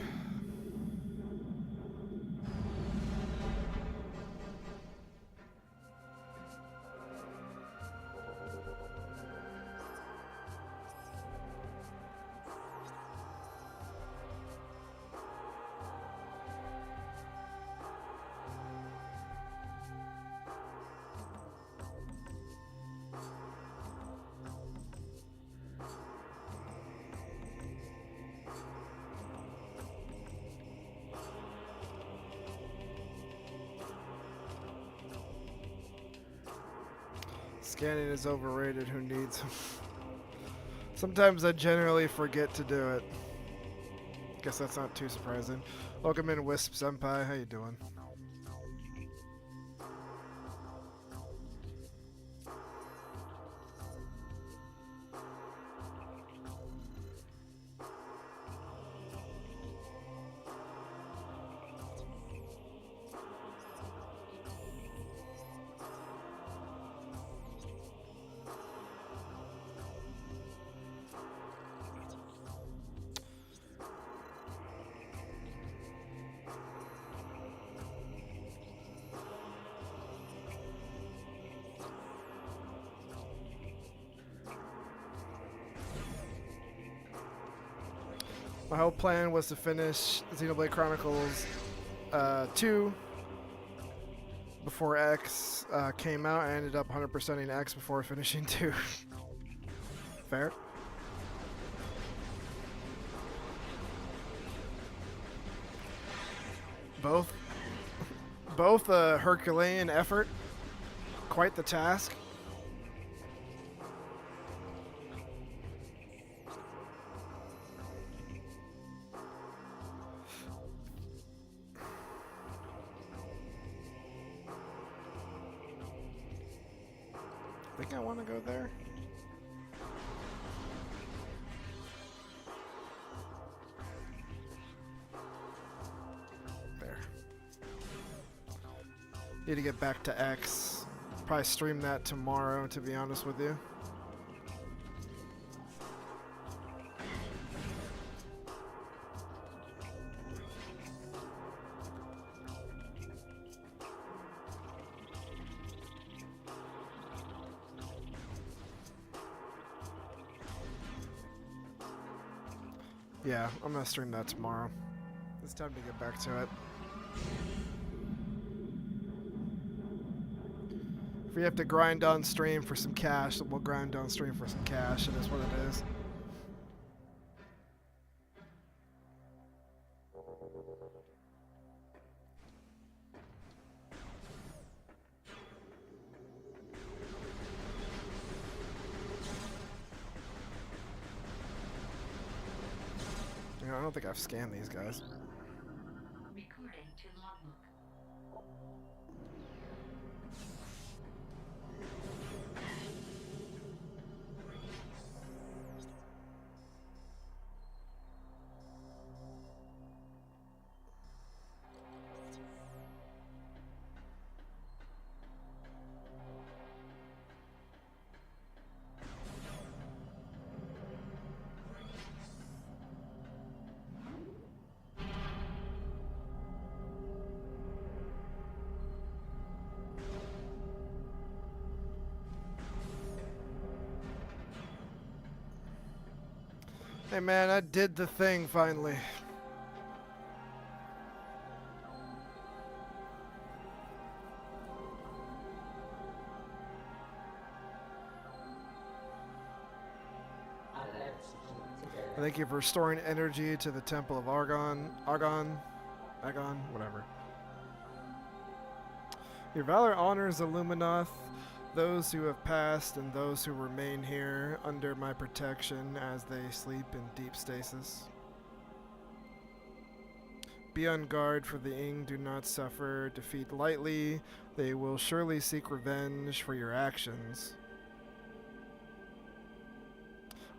Scanning is overrated. Who needs them? Sometimes I generally forget to do it. Guess that's not too surprising. Welcome in, Wisp Senpai. How you doing? My whole plan was to finish Xenoblade Chronicles 2 before X came out. I ended up 100%ing X before finishing 2. Fair. Both a Herculean effort. Quite the task. I think I want to go there. There. Need to get back to X. Probably stream that tomorrow, to be honest with you. Yeah, I'm gonna stream that tomorrow. It's time to get back to it. If we have to grind on stream for some cash, then we'll grind on stream for some cash. It is what it is. You know, I don't think I've scanned these guys. Recording to logbook. Hey man, I did the thing finally. Thank you for restoring energy to the Temple of Agon, whatever. Your valor honors Illuminoth, those who have passed and those who remain here under my protection as they sleep in deep stasis. Be on guard for the Ing do not suffer defeat lightly. They will surely seek revenge for your actions.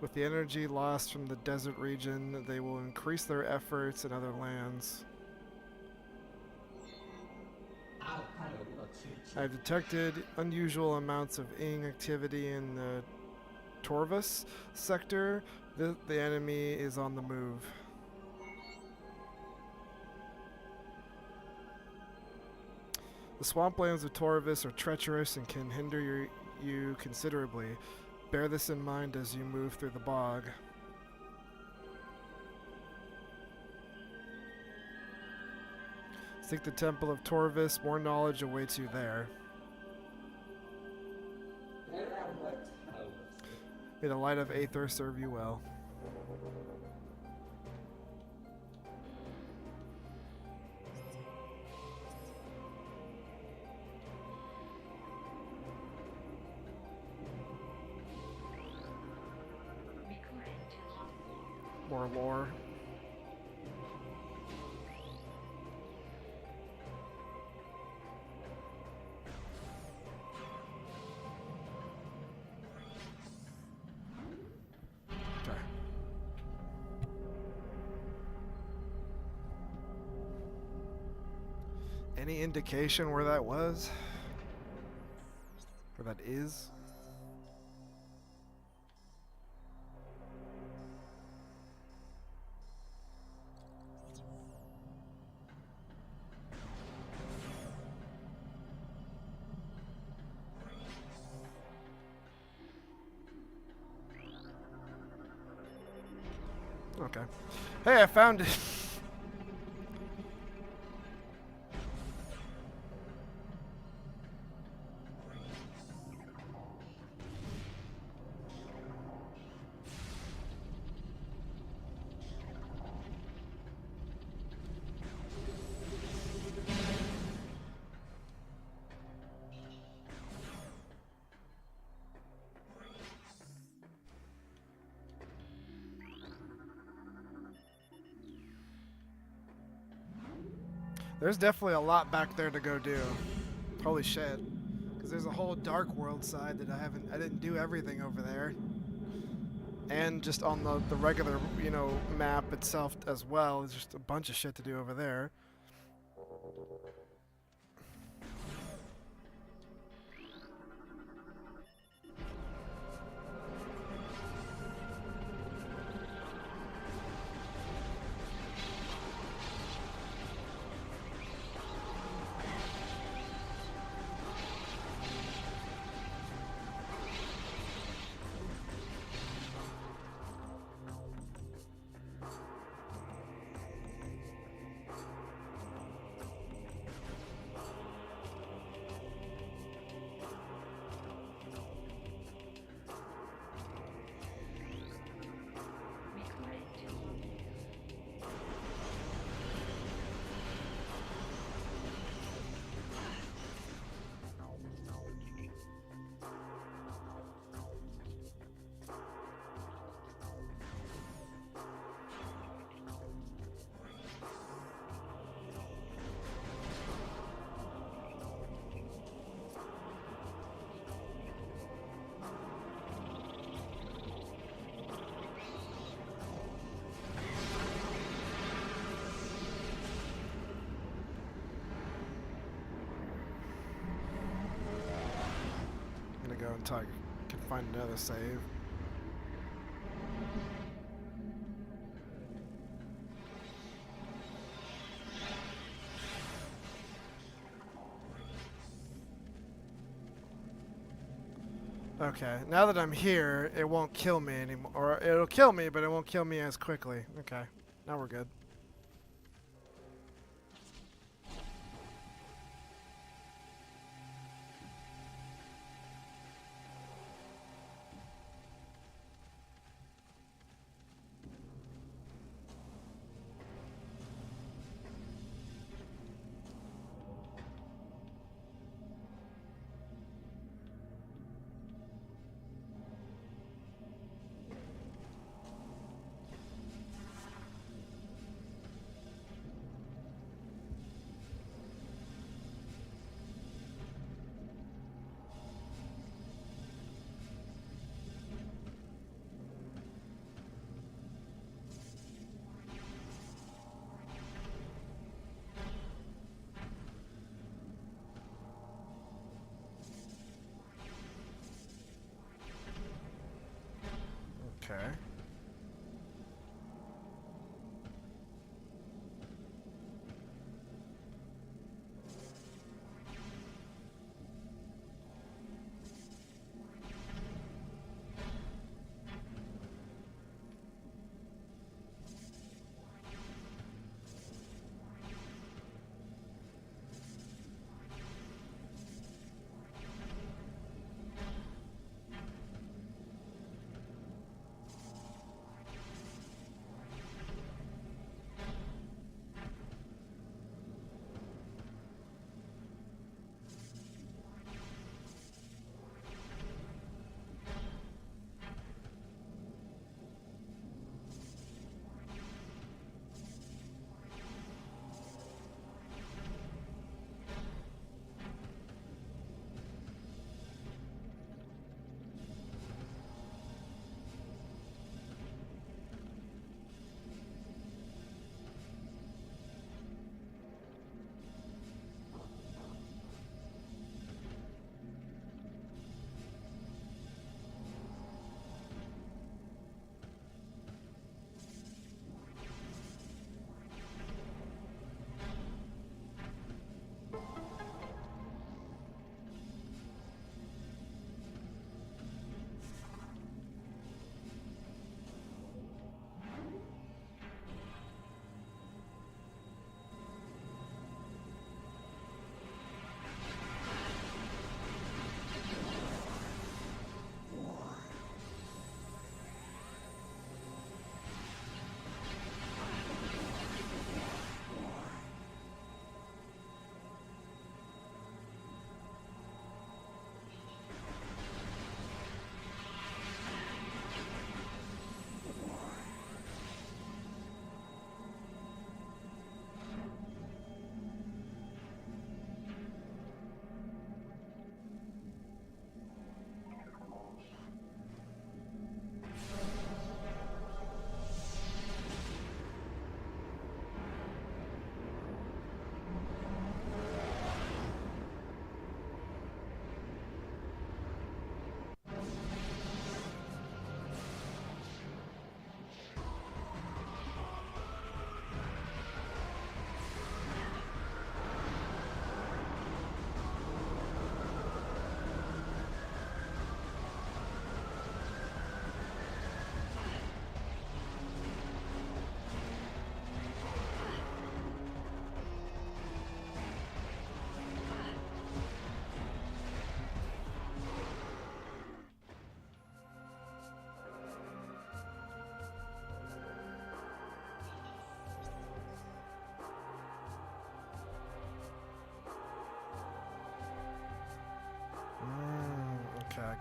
With the energy lost from the desert region, they will increase their efforts in other lands. I've detected unusual amounts of Ing activity in the Torvus sector. The enemy is on the move. The swamplands of Torvis are treacherous and can hinder you considerably. Bear this in mind as you move through the bog. Seek the Temple of Torvis. More knowledge awaits you there. May the light of Aether serve you well. Recording to logbook. More lore. Okay. Any indication where that was? Where that is? Okay. Hey, I found it. There's definitely a lot back there to go do. Holy shit. Because there's a whole Dark World side that I didn't do everything over there. And just on the regular, you know, map itself as well. There's just a bunch of shit to do over there. Recording to logbook. I'm gonna go until I can find another save. Okay, now that I'm here, it won't kill me anymore. Or it'll kill me, but it won't kill me as quickly. Okay, now we're good. Okay.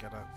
it up.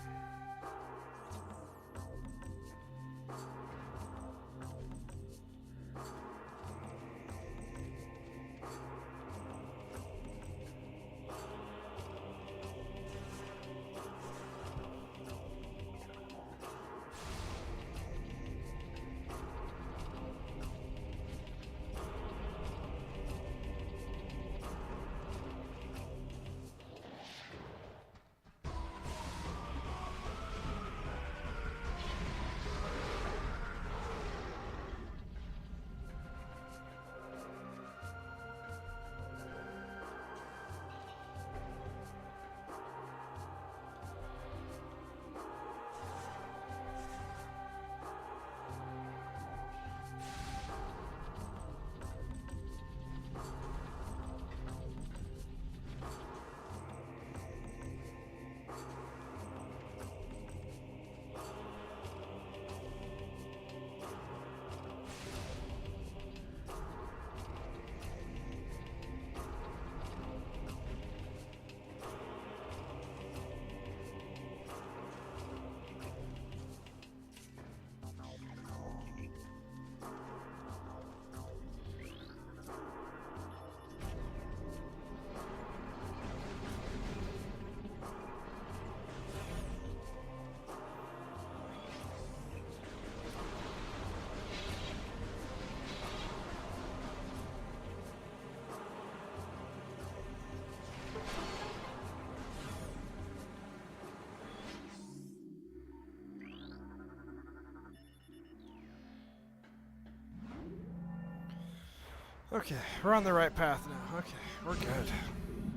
Okay, we're on the right path now. Okay, we're good.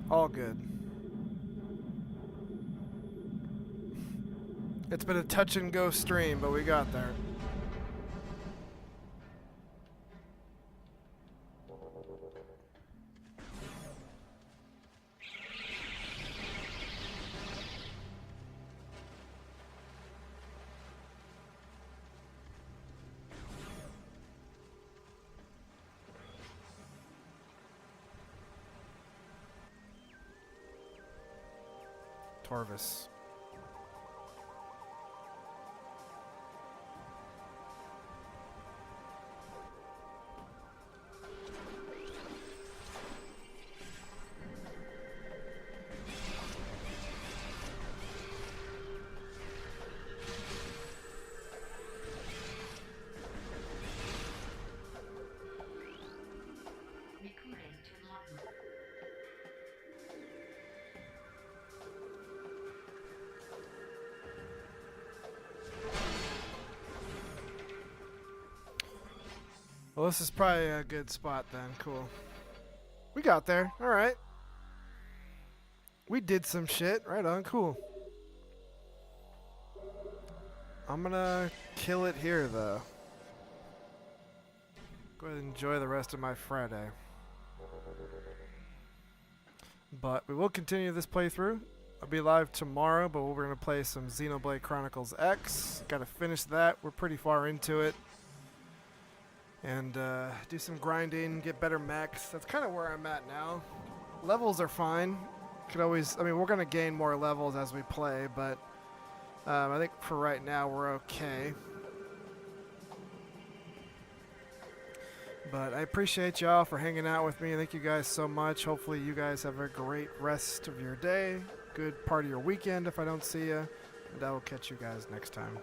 All good. It's been a touch and go stream, but we got there. Torvis. Well, this is probably a good spot then. Cool. We got there. All right. We did some shit. Right on. Cool. I'm gonna kill it here, though. Go ahead and enjoy the rest of my Friday. But we will continue this playthrough. I'll be live tomorrow, but we're gonna play some Xenoblade Chronicles X. Gotta finish that. We're pretty far into it. And do some grinding, get better mechs. That's kind of where I'm at now. Levels are fine. Could always, I mean, we're gonna gain more levels as we play, but I think for right now we're okay. But I appreciate y'all for hanging out with me. Thank you guys so much. Hopefully you guys have a great rest of your day. Good part of your weekend if I don't see you. And I will catch you guys next time.